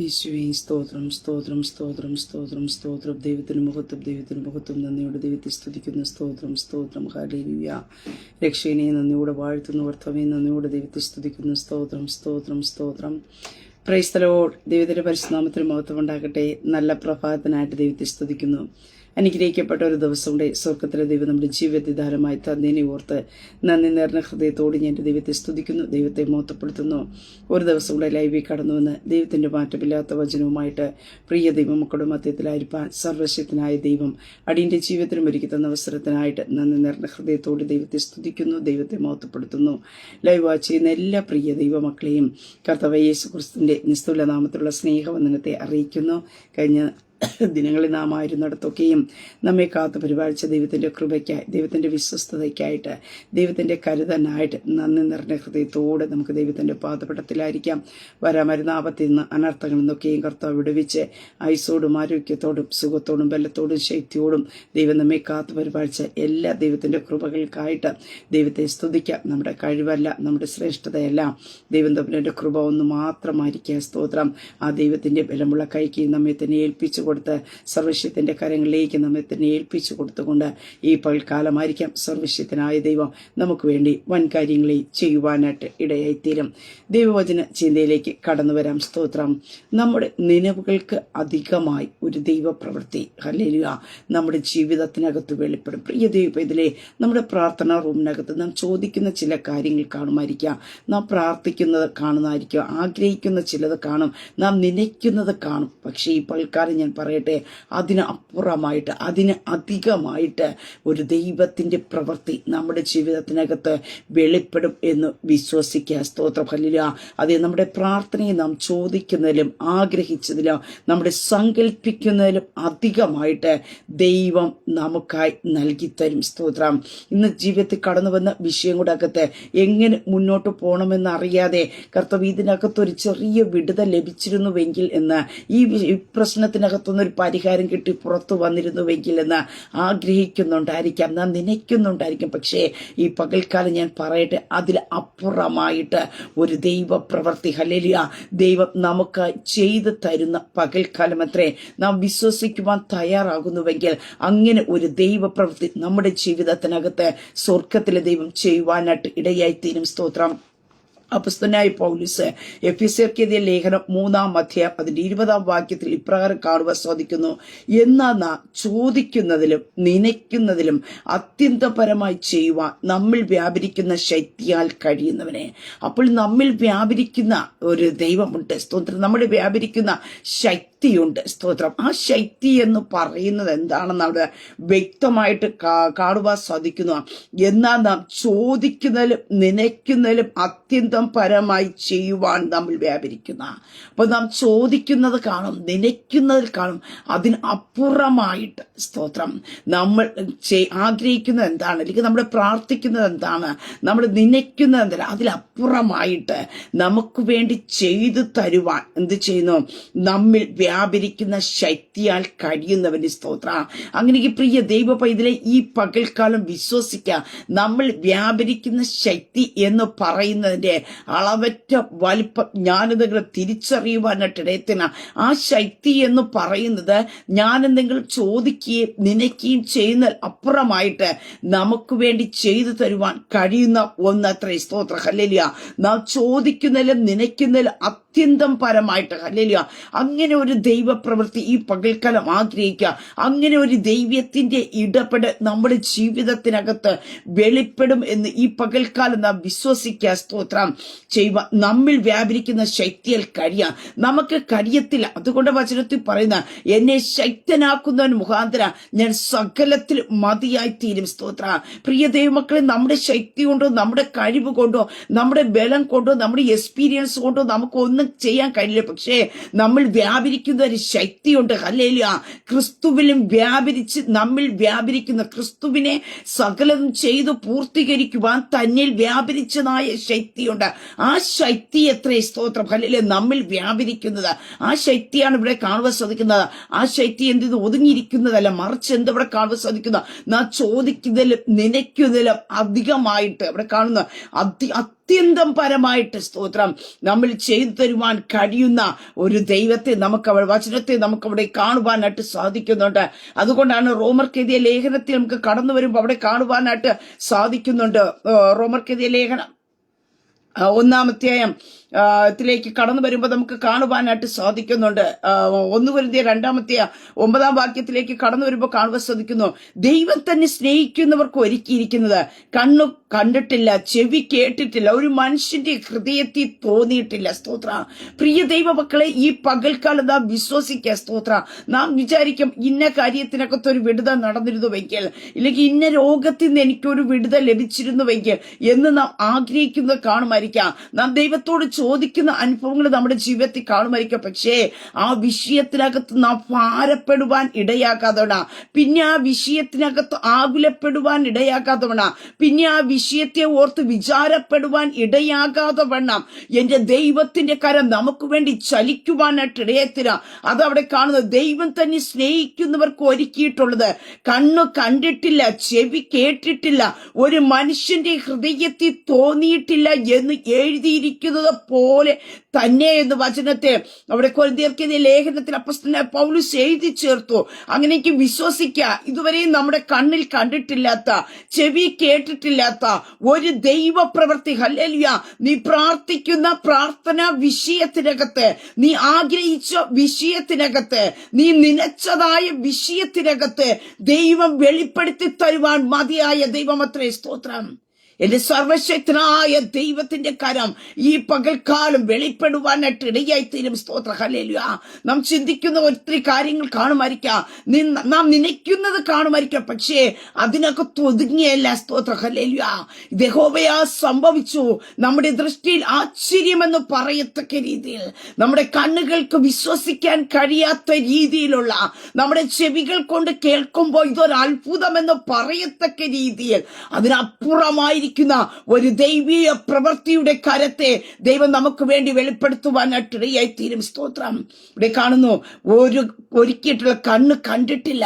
യേശുവേ സ്തോത്രം സ്തോത്രം സ്തോത്രം സ്തോത്രം സ്തോത്രം. ദൈവത്തിന് മുഖത്തും നന്ദിയോടെ ദൈവത്തെ സ്തുതിക്കുന്നു. സ്തോത്രം സ്തോത്രം. ഹല്ലേലൂയ. രക്ഷകനെ നന്ദിയോടെ വാഴ്ത്തുന്നു. കർത്താവേ നന്ദിയോടെ ദൈവത്തെ സ്തുതിക്കുന്നു. സ്തോത്രം സ്തോത്രം സ്തോത്രം. Praise the Lord. ദൈവത്തിന്റെ പരിശുദ്ധനാമത്തിന് മഹത്വം ഉണ്ടാകട്ടെ. നല്ല പ്രഭാതത്തിനായിട്ട് ദൈവത്തെ സ്തുതിക്കുന്നു. അനുഗ്രഹിക്കപ്പെട്ട ഒരു ദിവസം കൂടെ സ്വർഗത്തിലെ ദൈവം നമ്മുടെ ജീവിതത്തിൽ ധാരമായി തന്നതിനെ ഓർത്ത് നന്ദി നിറഞ്ഞ ഹൃദയത്തോട് ഞാൻ എൻ്റെ ദൈവത്തെ സ്തുതിക്കുന്നു, ദൈവത്തെ മോത്തപ്പെടുത്തുന്നു. ഒരു ദിവസം കൂടെ ലൈവിൽ കടന്നുവന്ന് ദൈവത്തിന്റെ മാറ്റമില്ലാത്ത വചനവുമായിട്ട് പ്രിയ ദൈവമക്കളുടെ മധ്യത്തിലായിരിക്കാൻ സർവശക്തനായ ദൈവം അടിയന്റെ ജീവിതത്തിലും ഒരുക്കി തന്ന അവസരത്തിനായിട്ട് നന്ദി നിറഞ്ഞ ഹൃദയത്തോട് ദൈവത്തെ സ്തുതിക്കുന്നു, ദൈവത്തെ മോത്തപ്പെടുത്തുന്നു. ലൈവ് വാച്ച് ചെയ്യുന്ന എല്ലാ പ്രിയ ദൈവമക്കളെയും കർത്താവ് യേശു ക്രിസ്തുവിന്റെ നിസ്തുല നാമത്തിലുള്ള സ്നേഹവന്ദനത്തെ അറിയിക്കുന്നു. കഴിഞ്ഞ ദിനങ്ങളിൽ നാം ആയിരുന്നിടത്തൊക്കെയും നമ്മെ കാത്തു പരിപാലിച്ച ദൈവത്തിന്റെ കൃപയ്ക്കായി, ദൈവത്തിന്റെ വിശ്വസ്തതയ്ക്കായിട്ട്, ദൈവത്തിന്റെ കരുതനായിട്ട് നന്ദി നിറഞ്ഞ ഹൃദയത്തോടെ നമുക്ക് ദൈവത്തിന്റെ പാദപീഠത്തിലായിരിക്കാം. വരാമരുന്ന ആപത്തിൽ നിന്ന് അനർത്ഥങ്ങളിൽ നിന്നൊക്കെയും കർത്താവ് വിടുവിച്ച് ഐസോടും ആരോഗ്യത്തോടും സുഖത്തോടും ബലത്തോടും ശക്തിയോടും ദൈവം നമ്മെ കാത്തു പരിപാലിച്ച എല്ലാ ദൈവത്തിന്റെ കൃപകൾക്കായിട്ട് ദൈവത്തെ സ്തുതിക്കാം. നമ്മുടെ കഴിവല്ല, നമ്മുടെ ശ്രേഷ്ഠതയല്ല, ദൈവം തമ്മിലെ കൃപ ഒന്ന് മാത്രമായിരിക്കുക. സ്തോത്രം. ആ ദൈവത്തിന്റെ ബലമുള്ള കൈക്ക് നമ്മെ തന്നെ ഏൽപ്പിച്ചു കൊടുത്ത് സർവ്വശക്തന്റെ കരങ്ങളിലേക്ക് നമ്മെ തന്നെ ഏൽപ്പിച്ചു കൊടുത്തുകൊണ്ട് ഈ പകൽക്കാലമായിരിക്കാം സർവ്വശക്തനായ ദൈവം നമുക്ക് വേണ്ടി വൻ കാര്യങ്ങളെ ചെയ്യുവാനായിട്ട് ഇടയായിത്തീരും. ദൈവവചന ചിന്തയിലേക്ക് കടന്നു വരാം. സ്തോത്രം. നമ്മുടെ നിലവുകൾക്ക് അധികമായി ഒരു ദൈവപ്രവൃത്തി ഹല്ലേലൂയ നമ്മുടെ ജീവിതത്തിനകത്ത് വെളിപ്പെടും. പ്രിയ ദൈവം, ഇതിലെ നമ്മുടെ പ്രാർത്ഥനാ റൂമിനകത്ത് നാം ചോദിക്കുന്ന ചില കാര്യങ്ങൾ കാണുമായിരിക്കാം, നാം പ്രാർത്ഥിക്കുന്നത് കാണുന്നതായിരിക്കും, ആഗ്രഹിക്കുന്ന ചിലത് കാണും, നാം നനയ്ക്കുന്നത് കാണും. പക്ഷേ ഈ പകൽക്കാലം ഞാൻ പറയട്ടെ, അതിന് അപ്പുറമായിട്ട്, അതിന് അധികമായിട്ട് ഒരു ദൈവത്തിന്റെ പ്രവൃത്തി നമ്മുടെ ജീവിതത്തിനകത്ത് വെളിപ്പെടും എന്ന് വിശ്വസിക്കുക. സ്തോത്രം. ഹല്ലേലൂയ. അതേ, നമ്മുടെ പ്രാർത്ഥനയെ നാം ചോദിക്കുന്നതിലും ആഗ്രഹിച്ചതിലും നമ്മുടെ സങ്കല്പിക്കുന്നതിലും അധികമായിട്ട് ദൈവം നമുക്കായി നൽകിത്തരും. സ്തോത്രം. ഇന്ന് ജീവിതത്തിൽ കടന്നു വന്ന വിഷയം കൂടെ അകത്ത് എങ്ങനെ മുന്നോട്ട് പോകണമെന്ന് അറിയാതെ കർത്താവ് ഇതിനകത്തൊരു ചെറിയ വിടുതൽ ലഭിച്ചിരുന്നുവെങ്കിൽ എന്ന്, ഈ പ്രശ്നത്തിനകത്തുനിന്നൊരു പരിഹാരം കിട്ടി പുറത്തു വന്നിരുന്നുവെങ്കിൽ എന്ന് ആഗ്രഹിക്കുന്നുണ്ടായിരിക്കാം, നാം നനയ്ക്കുന്നുണ്ടായിരിക്കും. പക്ഷേ ഈ പകൽക്കാലം ഞാൻ പറയട്ടെ, അതിൽ അപ്പുറമായിട്ട് ഒരു ദൈവ പ്രവൃത്തി ഹല്ലേലൂയ ദൈവം നമുക്ക് ചെയ്തു തരുന്ന പകൽക്കാലം അത്രേ. നാം വിശ്വസിക്കുവാൻ തയ്യാറാകുന്നുവെങ്കിൽ അങ്ങനെ ഒരു ദൈവ പ്രവൃത്തി നമ്മുടെ ജീവിതത്തിനകത്ത് സ്വർഗത്തിലെ ദൈവം ചെയ്യുവാനായിട്ട് ഇടയായിത്തീരും. സ്തോത്രം. അപ്പോസ്തലനായ പൗലോസ് എഫെസ്യർക്കെതിരെ ലേഖനം 3-ാം അധ്യായം അതിന്റെ 20-ാം വാക്യത്തിൽ ഇപ്രകാരം കാണുവാൻ സാധിക്കുന്നു: എന്നാൽ നാം ചോദിക്കുന്നതിലും നനയ്ക്കുന്നതിലും അത്യന്തപരമായി ചെയ്യുവാൻ നമ്മിൽ വ്യാപരിക്കുന്ന ശക്തിയാൽ കഴിയുന്നവനെ. അപ്പോൾ നമ്മിൽ വ്യാപരിക്കുന്ന ഒരു ദൈവമുണ്ട്. സ്തോത്രം. നമ്മൾ വ്യാപരിക്കുന്ന ശക്തിയുണ്ട്. സ്തോത്രം. ആ ശക്തി എന്ന് പറയുന്നത് എന്താണെന്ന് അവിടെ വ്യക്തമായിട്ട് കാണുവാൻ സാധിക്കുന്നു. എന്നാൽ നാം ചോദിക്കുന്നതിലും നനയ്ക്കുന്നതിലും അത്യന്തം പരമായി ചെയ്യുവാൻ നമ്മൾ വ്യാപരിക്കുന്ന. അപ്പൊ നാം ചോദിക്കുന്നത് കാണും, നനയ്ക്കുന്നതിൽ കാണും, അതിന് അപ്പുറമായിട്ട് സ്തോത്രം നമ്മൾ ആഗ്രഹിക്കുന്നത് എന്താണ്, അല്ലെങ്കിൽ നമ്മൾ പ്രാർത്ഥിക്കുന്നത് എന്താണ്, നമ്മൾ നനയ്ക്കുന്നത് എന്താണ്, അതിലപ്പുറമായിട്ട് നമുക്ക് വേണ്ടി ചെയ്തു തരുവാൻ എന്ത് ചെയ്യുന്നു, നമ്മിൽ വ്യാപരിക്കുന്ന ശക്തിയാൽ കഴിയുന്നവന്റെ സ്തോത്ര. അങ്ങനെ പ്രിയ ദൈവ പൈതലെ, ഈ പകൽക്കാലം വിശ്വസിക്കുക, നമ്മൾ വ്യാപരിക്കുന്ന ശക്തി എന്ന് പറയുന്നതിന്റെ അളവറ്റ വലിപ്പം ഞാനെന്തെങ്കിലും തിരിച്ചറിയുവാനായിട്ട് ഇടയത്തിന്. ആ ശക്തി എന്ന് പറയുന്നത് ഞാനെന്തെങ്കിലും ചോദിക്കുകയും നനയ്ക്കുകയും ചെയ്യുന്ന അപ്പുറമായിട്ട് നമുക്ക് വേണ്ടി ചെയ്തു തരുവാൻ കഴിയുന്ന ഒന്നത്രേ. സ്തോത്ര. ഹല്ലേലൂയ. നാം ചോദിക്കുന്നതിലും നനയ്ക്കുന്നതിലും അത്യന്തം പരമായിട്ട് ഹല്ലേലൂയ അങ്ങനെ ഒരു ദൈവപ്രവൃത്തി ഈ പകൽക്കാലം ആഗ്രഹിക്കുക. അങ്ങനെ ഒരു ദൈവത്തിന്റെ ഇടപെടൽ നമ്മുടെ ജീവിതത്തിനകത്ത് വെളിപ്പെടും എന്ന് ഈ പകൽക്കാലം നാം വിശ്വസിക്കുക. സ്തോത്രം ചെയ്യുക. നമ്മിൽ വ്യാപരിക്കുന്ന ശക്തിയാൽ കഴിയാം. നമുക്ക് കഴിയത്തില്ല. അതുകൊണ്ട് വചനത്തിൽ പറയുന്ന, എന്നെ ശക്തനാക്കുന്നവൻ മുഖാന്തര ഞാൻ സകലത്തിൽ മതിയായി തീരും. സ്തോത്ര. പ്രിയ ദൈവമക്കളെ, നമ്മുടെ ശക്തി കൊണ്ടോ നമ്മുടെ കഴിവ് കൊണ്ടോ നമ്മുടെ ബലം കൊണ്ടോ നമ്മുടെ എക്സ്പീരിയൻസ് കൊണ്ടോ നമുക്കൊന്നും ചെയ്യാൻ കഴിയില്ല. പക്ഷേ നമ്മൾ വ്യാപരിക്കുന്ന ഒരു ശക്തിയുണ്ട്. ഹല്ലേലൂയ. ക്രിസ്തുവിലും വ്യാപരിച്ച് നമ്മിൽ വ്യാപരിക്കുന്ന, ക്രിസ്തുവിനെ സകലതും ചെയ്തു പൂർത്തീകരിക്കുവാൻ തന്നിൽ വ്യാപരിച്ചതായ ശക്തിയുണ്ട്. ആ ശക്തി എത്ര സ്തോത്രം ഹല്ലേലൂയ നമ്മിൽ വ്യാപരിക്കുന്നത്. ആ ശക്തിയാണ് ഇവിടെ കാണുവാൻ സാധിക്കുന്നത്. ആ ശക്തി എന്ത് ഒതുങ്ങിയിരിക്കുന്നതല്ല, മറിച്ച് എന്ത് ഇവിടെ കാണുവാൻ സാധിക്കുന്ന, നാം ചോദിക്കുന്നതിലും നനയ്ക്കുന്നതിലും അധികമായിട്ട് ഇവിടെ കാണുന്ന അത്യന്തം പരമായിട്ട് സ്തോത്രം നമ്മൾ ചെയ്തു തരുവാൻ കഴിയുന്ന ഒരു ദൈവത്തെ വചനത്തെ നമുക്കവിടെ കാണുവാനായിട്ട് സാധിക്കുന്നുണ്ട്. അതുകൊണ്ടാണ് റോമർക്കെതിയ ലേഖനത്തിൽ നമുക്ക് കടന്നു വരുമ്പോൾ അവിടെ കാണുവാനായിട്ട് സാധിക്കുന്നുണ്ട്. റോമർക്കെതിയ ലേഖനം 1-ാം അധ്യായം ത്തിലേക്ക് കടന്നു വരുമ്പോൾ നമുക്ക് കാണുവാനായിട്ട് സാധിക്കുന്നുണ്ട്. 1 കൊരിന്ത്യർ 2-ാം അധ്യായം 9-ാം വാക്യത്തിലേക്ക് കടന്നു വരുമ്പോൾ കാണുവാൻ സാധിക്കുന്നു, ദൈവം തന്നെ സ്നേഹിക്കുന്നവർക്ക് ഒരുക്കിയിരിക്കുന്നത് കണ്ണു കണ്ടിട്ടില്ല, ചെവി കേട്ടിട്ടില്ല, ഒരു മനുഷ്യന്റെ ഹൃദയത്തിൽ തോന്നിയിട്ടില്ല. സ്തോത്ര പ്രിയ ദൈവമക്കളെ, ഈ പകൽക്കാലം നാം വിശ്വസിക്കുക. സ്തോത്ര നാം വിചാരിക്കും ഇന്ന കാര്യത്തിനകത്ത് ഒരു വിടുതൽ നടന്നിരുന്നുവെങ്കിൽ, ഇല്ലെങ്കിൽ ഇന്ന രോഗത്തിൽ നിന്ന് എനിക്കൊരു വിടുതൽ ലഭിച്ചിരുന്നുവെങ്കിൽ എന്ന് നാം ആഗ്രഹിക്കുന്നത് കാണുമായിരിക്കാം. നാം ദൈവത്തോട് ചോദിക്കുന്ന അനുഭവങ്ങൾ നമ്മുടെ ജീവിതത്തിൽ കാണുമായിരിക്കും. പക്ഷേ ആ വിഷയത്തിനകത്ത് നാം ഭാരപ്പെടുവാൻ ഇടയാക്കാത്തവണ, പിന്നെ ആ വിഷയത്തിനകത്ത് ആകുലപ്പെടുവാൻ ഇടയാക്കാത്തവണ, പിന്നെ ആ വിഷയത്തെ ഓർത്ത് വിചാരപ്പെടുവാൻ ഇടയാകാതെ വണ്ണം എന്റെ ദൈവത്തിന്റെ കരം നമുക്ക് വേണ്ടി ചലിക്കുവാനായിട്ട് ഇടയത്തില്ല. അതവിടെ കാണുന്നത് ദൈവം തന്നെ സ്നേഹിക്കുന്നവർക്ക് ഒരുക്കിയിട്ടുള്ളത് കണ്ണു കണ്ടിട്ടില്ല, ചെവി കേട്ടിട്ടില്ല, ഒരു മനുഷ്യന്റെ ഹൃദയത്തിൽ തോന്നിയിട്ടില്ല എന്ന് എഴുതിയിരിക്കുന്നത് പോലെ തന്നെ എന്ന് വചനത്തെ അവിടെ കൊരിന്ത്യർക്കെതിരെ ലേഖനത്തിൽ അപ്പോസ്തലനായ പൗലോസ് എഴുതി ചേർത്തു. അങ്ങനെയൊക്കെ വിശ്വസിക്കുക. ഇതുവരെയും നമ്മുടെ കണ്ണിൽ കണ്ടിട്ടില്ലാത്ത, ചെവി കേട്ടിട്ടില്ലാത്ത ഒരു ദൈവപ്രവൃത്തി, ഹല്ലേലൂയ, നീ പ്രാർത്ഥിക്കുന്ന പ്രാർത്ഥനാ വിഷയത്തിനകത്ത്, നീ ആഗ്രഹിച്ച വിഷയത്തിനകത്ത്, നീ നനച്ചതായ വിഷയത്തിനകത്ത് ദൈവം വെളിപ്പെടുത്തി തരുവാൻ മതിയായ ദൈവമത്രേ. സ്തോത്രം. എന്റെ സർവശക്തനായ ദൈവത്തിന്റെ കരം ഈ പകൽക്കാലം വെളിപ്പെടുവാനായിട്ട് ഇടയായിത്തീരും. സ്തോത്ര ഹല്ലേലൂയ. നാം ചിന്തിക്കുന്ന ഒത്തിരി കാര്യങ്ങൾ കാണുമായിരിക്കാം, നാം നനയ്ക്കുന്നത് കാണുമായിരിക്കാം, പക്ഷേ അതിനകത്ത് ഒതുങ്ങിയല്ല. സ്തോത്ര ഹല്ലേലൂയ. യഹോവയാ സംഭവിച്ചു നമ്മുടെ ദൃഷ്ടിയിൽ ആശ്ചര്യമെന്ന് പറയത്തക്ക രീതിയിൽ, നമ്മുടെ കണ്ണുകൾക്ക് വിശ്വസിക്കാൻ കഴിയാത്ത രീതിയിലുള്ള, നമ്മുടെ ചെവികൾ കൊണ്ട് കേൾക്കുമ്പോൾ ഇതൊരു അത്ഭുതമെന്ന് പറയത്തക്ക രീതിയിൽ അതിനപ്പുറമായി ഒരു ദൈവീയ പ്രവൃത്തിയുടെ കരത്തെ ദൈവം നമുക്ക് വേണ്ടി വെളിപ്പെടുത്തുവാനായിട്ട് ഇടയായിത്തീരും. സ്തോത്രം. ഇവിടെ കാണുന്നു, ഒരുക്കിയിട്ടുള്ള കണ്ണ് കണ്ടിട്ടില്ല,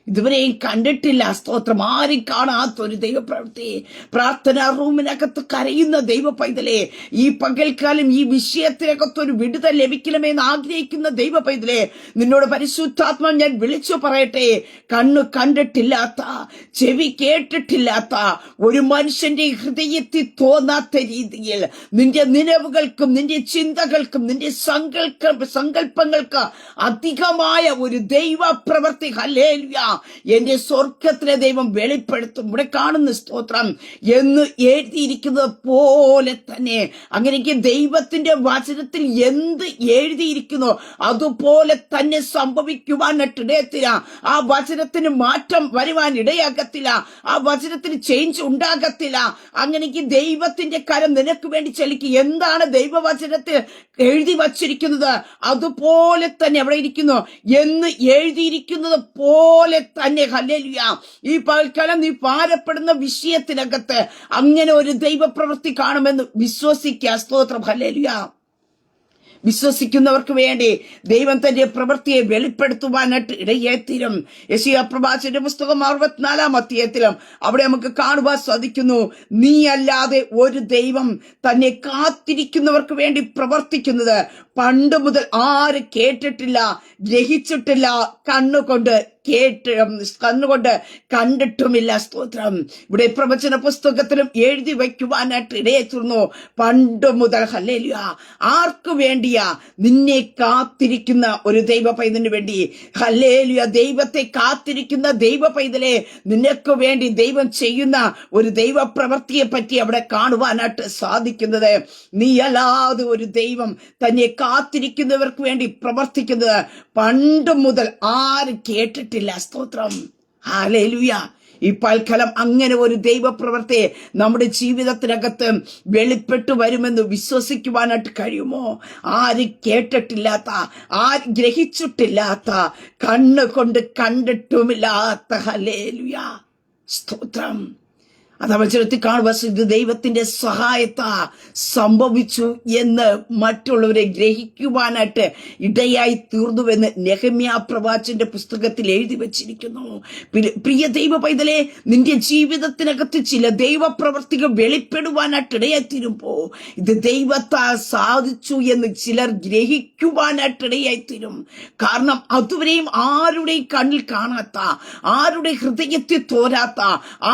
ഇതുവരെയും കണ്ടിട്ടില്ല. സ്തോത്രം. ആരും കാണാത്തൊരു ദൈവപ്രവൃത്തി. പ്രാർത്ഥനാ റൂമിനകത്ത് കരയുന്ന ദൈവ പൈതലേ, ഈ പകൽക്കാലം ഈ വിഷയത്തിനകത്തൊരു വിടുതൽ ലഭിക്കണമെന്ന് ആഗ്രഹിക്കുന്ന ദൈവ പൈതലേ, നിന്നോട് പരിശുദ്ധാത്മാ ഞാൻ വിളിച്ചു പറയട്ടെ, കണ്ണു കണ്ടിട്ടില്ലാത്ത, ചെവി കേട്ടിട്ടില്ലാത്ത, ഒരു മനുഷ്യന്റെ ഹൃദയത്തിൽ തോന്നാത്ത രീതിയിൽ നിന്റെ നിലവുകൾക്കും നിന്റെ ചിന്തകൾക്കും നിന്റെ സങ്കല്പങ്ങൾക്ക് അധികമായ ഒരു ദൈവ പ്രവൃത്തി, ഹല്ലേലൂയ, എന്റെ സ്വർഗത്തിലെ ദൈവം വെളിപ്പെടുത്തും. ഇവിടെ കാണുന്ന സ്തോത്രം എന്ന് എഴുതിയിരിക്കുന്നത് പോലെ തന്നെ, അങ്ങനെയെങ്കിൽ ദൈവത്തിന്റെ വചനത്തിൽ എന്ത് എഴുതിയിരിക്കുന്നു അതുപോലെ തന്നെ സംഭവിക്കുവാനായിട്ട് ഇടയത്തില്ല. ആ വചനത്തിന് മാറ്റം വരുവാൻ ഇടയാകത്തില്ല, ആ വചനത്തിന് ചേഞ്ച് ഉണ്ടാകത്തില്ല. അങ്ങനെയെങ്കിൽ ദൈവത്തിന്റെ കരം നിനക്ക് വേണ്ടി ചലിക്കും. എന്താണ് ദൈവവചനത്തിൽ എഴുതി വച്ചിരിക്കുന്നത് അതുപോലെ തന്നെ അവിടെ ഇരിക്കുന്നു എന്ന് എഴുതിയിരിക്കുന്നത് പോലെ തന്നെ. ഹല്ലേലൂയ. ഈ പകൽക്കാലം നീ ഭാരപ്പെടുന്ന വിഷയത്തിനകത്ത് അങ്ങനെ ഒരു ദൈവപ്രവൃത്തി കാണുമെന്ന് വിശ്വസിക്കുക. സ്തോത്രം. ഹല്ലേലൂയ. വിശ്വസിക്കുന്നവർക്ക് വേണ്ടി ദൈവം തന്റെ പ്രവൃത്തിയെ വെളിപ്പെടുത്തുവാനായിട്ട് ഇടയായിത്തീരും. യെശയ്യാ പ്രവാചകന്റെ പുസ്തകം 64-ാം അധ്യായത്തിലും അവിടെ നമുക്ക് കാണുവാൻ സാധിക്കുന്നു, നീ അല്ലാതെ ഒരു ദൈവം തന്നെ കാത്തിരിക്കുന്നവർക്ക് വേണ്ടി പ്രവർത്തിക്കുന്നത് പണ്ട് മുതൽ ആര് കേട്ടിട്ടില്ല, ഗ്രഹിച്ചിട്ടില്ല, കണ്ണുകൊണ്ട് കണ്ടിട്ടുമില്ല. സ്തോത്രം. ഇവിടെ പ്രവചന പുസ്തകത്തിലും എഴുതി വയ്ക്കുവാനായിട്ട് ഇടയായിത്തീർന്നു. പണ്ട് മുതൽ. ഹല്ലേലൂയ. ആർക്കു വേണ്ടിയാ? നിന്നെ കാത്തിരിക്കുന്ന ഒരു ദൈവ പൈതലിന് വേണ്ടി. ഹല്ലേലൂയ. ദൈവത്തെ കാത്തിരിക്കുന്ന ദൈവ പൈതലെ, നിനക്ക് വേണ്ടി ദൈവം ചെയ്യുന്ന ഒരു ദൈവ പ്രവൃത്തിയെ പറ്റി അവിടെ കാണുവാനായിട്ട് സാധിക്കുന്നത്. നീ അല്ലാതെ ഒരു ദൈവം തന്നെ കാത്തിരിക്കുന്നവർക്ക് വേണ്ടി പ്രവർത്തിക്കുന്നത് പണ്ട് മുതൽ ആരും കേട്ടിട്ടില്ല. സ്തോത്രം. ഹല്ലേലൂയ. ഈ പൽക്കാലം അങ്ങനെ ഒരു ദൈവപ്രവൃത്തിയെ നമ്മുടെ ജീവിതത്തിനകത്ത് വെളിപ്പെട്ടു വരുമെന്ന് വിശ്വസിക്കുവാനായിട്ട് കഴിയുമോ? ആരും കേട്ടിട്ടില്ലാത്ത, ആരും ഗ്രഹിച്ചിട്ടില്ലാത്ത, കണ്ണുകൊണ്ട് കണ്ടിട്ടുമില്ലാത്ത, ഹല്ലേലൂയ, സ്തോത്രം, അത് അവസരത്തിൽ കാണുക, ഇത് ദൈവത്തിന്റെ സഹായത്താ സംഭവിച്ചു എന്ന് മറ്റുള്ളവരെ ഗ്രഹിക്കുവാനായിട്ട് ഇടയായി തീർന്നുവെന്ന് നെഹമ്യാ പ്രവാചകന്റെ പുസ്തകത്തിൽ എഴുതി വച്ചിരിക്കുന്നു. പ്രിയ ദൈവ പൈതലെ, നിന്റെ ജീവിതത്തിനകത്ത് ചില ദൈവപ്രവർത്തികൾ വെളിപ്പെടുവാനായിട്ട് ഇടയായി തീരുമ്പോ ഇത് ദൈവത്താൽ സാധിച്ചു എന്ന് ചിലർ ഗ്രഹിക്കുവാനായിട്ട് ഇടയായി തീരും. കാരണം അതുവരെയും ആരുടെയും കണ്ണിൽ കാണാത്ത, ആരുടെ ഹൃദയത്തിൽ തോരാത്ത,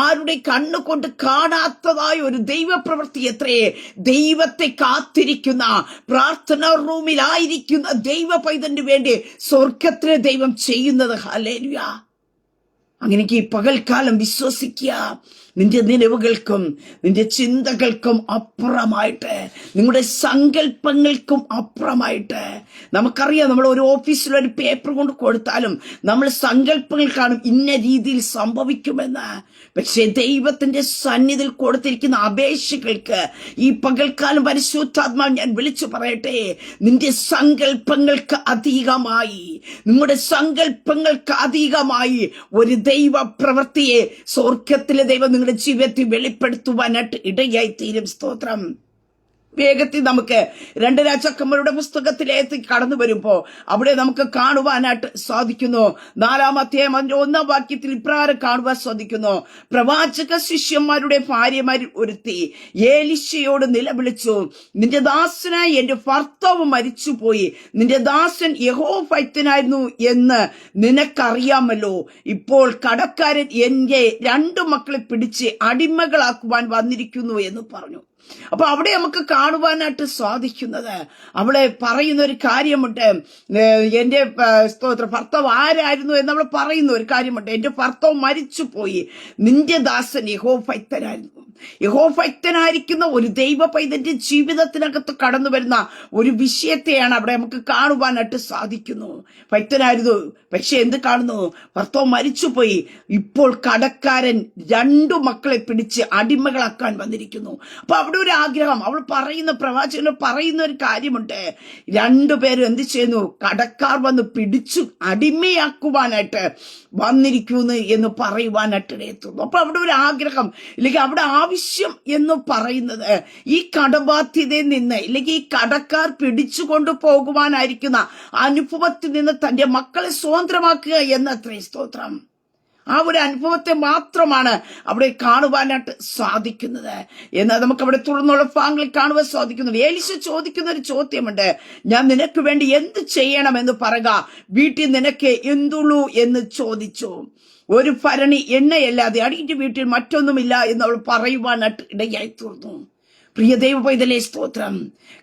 ആരുടെ കണ്ണുകൊണ്ട് കാണാത്തതായ ഒരു ദൈവപ്രവൃത്തി എത്രയേ ദൈവത്തെ കാത്തിരിക്കുന്ന, പ്രാർത്ഥനാ റൂമിലായിരിക്കുന്ന ദൈവ പൈതലിന് വേണ്ടി സ്വർഗത്തിലെ ദൈവം ചെയ്യുന്നത്. ഹല്ലേലൂയ. അങ്ങനെക്ക് പകൽക്കാലം വിശ്വസിക്കുക, നിന്റെ നിലവുകൾക്കും നിന്റെ ചിന്തകൾക്കും അപ്പുറമായിട്ട്, നിങ്ങളുടെ സങ്കല്പങ്ങൾക്കും അപ്പുറമായിട്ട്. നമുക്കറിയാം, നമ്മൾ ഒരു ഓഫീസിൽ ഒരു പേപ്പർ കൊണ്ട് കൊടുത്താലും നമ്മൾ സങ്കല്പങ്ങൾ കാണും ഇന്ന രീതിയിൽ സംഭവിക്കുമെന്ന്. പക്ഷേ ദൈവത്തിന്റെ സന്നിധിയിൽ കൊടുത്തിരിക്കുന്ന അപേക്ഷകൾക്ക് ഈ പകൽക്കാലം പരിശുദ്ധാത്മാവ് ഞാൻ വിളിച്ചു പറയട്ടെ, നിന്റെ സങ്കല്പങ്ങൾക്ക് അധികമായി, നിങ്ങളുടെ സങ്കല്പങ്ങൾക്ക് അധികമായി ഒരു ദൈവ പ്രവൃത്തിയെ സ്വർഗത്തിലെ ദൈവം നിങ്ങളുടെ ജീവിതത്തിൽ വെളിപ്പെടുത്തുവാനായിട്ട് ഇടയായി തീരും. സ്തോത്രം. വേഗത്തിൽ നമുക്ക് 2 രാജാക്കന്മാരുടെ പുസ്തകത്തിലേക്ക് കടന്നു വരുമ്പോ അവിടെ നമുക്ക് കാണുവാനായിട്ട് സാധിക്കുന്നു. 4-ാം അധ്യായം 1-ാം വാക്യത്തിൽ ഇപ്രകാരം കാണുവാൻ സാധിക്കുന്നു. പ്രവാചക ശിഷ്യന്മാരുടെ ഭാര്യമാരിൽ ഒരുത്തി ഏലിശയോട് നിലവിളിച്ചു, നിന്റെ ദാസനായി എന്റെ ഭർത്താവ് മരിച്ചുപോയി, നിന്റെ ദാസൻ യഹോവഭക്തനായിരുന്നു എന്ന് നിനക്കറിയാമല്ലോ. ഇപ്പോൾ കടക്കാരൻ എന്റെ 2 മക്കളെ പിടിച്ച് അടിമകളാക്കുവാൻ വന്നിരിക്കുന്നു എന്ന് പറഞ്ഞു. അപ്പൊ അവിടെ നമുക്ക് കാണുവാനായിട്ട് സാധിക്കുന്നത്, അവിടെ പറയുന്ന ഒരു കാര്യമുണ്ട്. എന്റെ ഭർത്താവ് ആരായിരുന്നു എന്ന് നമ്മൾ പറയുന്ന ഒരു കാര്യമുണ്ട്. എന്റെ ഭർത്താവ് മരിച്ചുപോയി, നിന്റെ ദാസൻ യഹോവഭക്തനായിരുന്നു. യഹോവഭക്തനായിരിക്കുന്ന ഒരു ദൈവ പൈതന്റെ ജീവിതത്തിനകത്ത് കടന്നു വരുന്ന ഒരു വിഷയത്തെയാണ് അവിടെ നമുക്ക് കാണുവാനായിട്ട് സാധിക്കുന്നു. ഭക്തനായിരുന്നു, പക്ഷെ എന്ത് കാണുന്നു? ഭർത്താവ് മരിച്ചുപോയി, ഇപ്പോൾ കടക്കാരൻ 2 മക്കളെ പിടിച്ച് അടിമകളാക്കാൻ വന്നിരിക്കുന്നു. അപ്പൊ അവിടെ ഒരു ആഗ്രഹം, അവൾ പറയുന്ന പ്രവാചകൻ പറയുന്ന ഒരു കാര്യമുണ്ട്. 2 പേരും എന്ത് ചെയ്യുന്നു? കടക്കാർ വന്ന് പിടിച്ചു അടിമയാക്കുവാനായിട്ട് വന്നിരിക്കുന്നു എന്ന് പറയുവാനായിട്ട് ഇടയെത്തുന്നു. അപ്പൊ അവിടെ ഒരു ആഗ്രഹം, ഇല്ലെങ്കിൽ അവിടെ ആവശ്യം എന്ന് പറയുന്നത് ഈ കടബാധ്യതയിൽ നിന്ന്, ഇല്ലെങ്കിൽ ഈ കടക്കാർ പിടിച്ചുകൊണ്ടു പോകുവാനായിരിക്കുന്ന അനുഭവത്തിൽ നിന്ന് തന്റെ മക്കളെ സ്വതന്ത്രമാക്കുക എന്നത്രേ. സ്തോത്രം. ആ ഒരു അനുഭവത്തെ മാത്രമാണ് അവിടെ കാണുവാനായിട്ട് സാധിക്കുന്നത് എന്നാൽ നമുക്ക് അവിടെ തുടർന്നുള്ള ഭാഗങ്ങളിൽ കാണുവാൻ സാധിക്കുന്നത്. ഏലിശ ചോദിക്കുന്ന ഒരു ചോദ്യമുണ്ട്, ഞാൻ നിനക്ക് വേണ്ടി എന്ത് ചെയ്യണമെന്ന് പറയുക, വീട്ടിൽ നിനക്ക് എന്തുള്ളൂ എന്ന് ചോദിച്ചു. ഒരു ഭരണി എണ്ണയല്ലാതെ അടിയുടെ വീട്ടിൽ മറ്റൊന്നുമില്ല എന്ന് അവൾ പറയുവാനായിട്ട് ഇടയായി തീർന്നു. പ്രിയ ദൈവ പൈതലേ, സ്തോത്രം.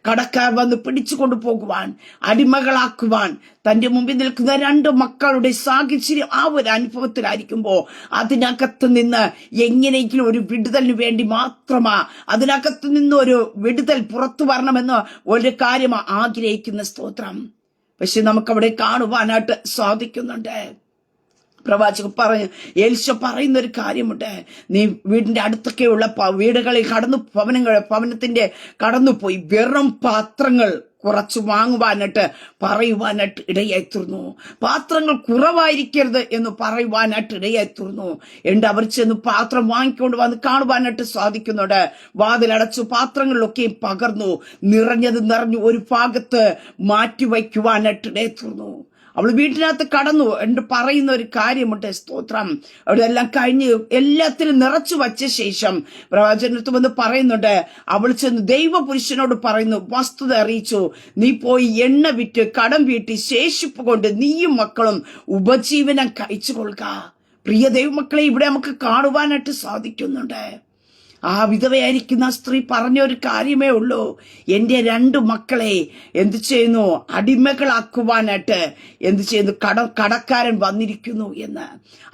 കടക്കാർ വന്ന് പിടിച്ചുകൊണ്ടു പോകുവാൻ, അടിമകളാക്കുവാൻ തന്റെ മുമ്പിൽ നിൽക്കുന്ന 2 മക്കളുടെ സാഹചര്യം ആ ഒരു അനുഭവത്തിലായിരിക്കുമ്പോ അതിനകത്ത് നിന്ന് എങ്ങനെയെങ്കിലും ഒരു വിടുതലിന് വേണ്ടി മാത്രമാ, അതിനകത്ത് നിന്ന് ഒരു വിടുതൽ പുറത്തു വരണമെന്ന് ഒരു കാര്യം ആഗ്രഹിക്കുന്ന. സ്തോത്രം. പക്ഷെ നമുക്കവിടെ കാണുവാനായിട്ട് സാധിക്കുന്നുണ്ട്. പ്രവാചകൻ പറഞ്ഞു, ഏലിശ പറയുന്ന ഒരു കാര്യമുണ്ട്, നീ വീടിന്റെ അടുത്തൊക്കെയുള്ള വീടുകളിൽ ഭവനത്തിന്റെ കടന്നുപോയി വെറും പാത്രങ്ങൾ കുറച്ച് വാങ്ങുവാനായിട്ട് പറയുവാനായിട്ട് ഇടയായി തീർന്നു. പാത്രങ്ങൾ കുറവായിരിക്കരുത് എന്ന് പറയുവാനായിട്ട് ഇടയായി തീർന്നു. എന്നിട്ട് അവർ ചെന്ന് പാത്രം വാങ്ങിക്കൊണ്ട് വന്ന് കാണുവാനായിട്ട് സാധിക്കുന്നുണ്ട്. വാതിലടച്ചു പാത്രങ്ങളിലൊക്കെ പകർന്നു, നിറഞ്ഞത് നിറഞ്ഞു ഒരു ഭാഗത്ത് മാറ്റിവയ്ക്കുവാനായിട്ട് ഇടയായി തീർന്നു. അവൾ വീട്ടിനകത്ത് കടന്നു എന്ന് പറയുന്ന ഒരു കാര്യമുണ്ട്. സ്തോത്രം. അവിടെ എല്ലാം കഴിഞ്ഞ് എല്ലാത്തിനും നിറച്ചു വച്ച ശേഷം പ്രവാചകനടുത്ത് വന്ന് പറയുന്നുണ്ട്, അവൾ ചെന്ന് ദൈവപുരുഷനോട് പറയുന്നു, വസ്തുത അറിയിച്ചു, നീ പോയി എണ്ണ വിറ്റ് കടം വീട്ടി ശേഷിപ്പ് കൊണ്ട് നീയും മക്കളും ഉപജീവനം കഴിച്ചു കൊള്ളുക. പ്രിയ ദൈവമക്കളെ, ഇവിടെ നമുക്ക് കാണുവാനായിട്ട് സാധിക്കുന്നുണ്ട്. ആ വിധവയായിരിക്കുന്ന സ്ത്രീ പറഞ്ഞ ഒരു കാര്യമേ ഉള്ളൂ, എന്റെ 2 മക്കളെ എന്ത് ചെയ്യുന്നു? അടിമകളാക്കുവാനായിട്ട് എന്ത് ചെയ്യുന്നു? കടക്കാരൻ വന്നിരിക്കുന്നു എന്ന്.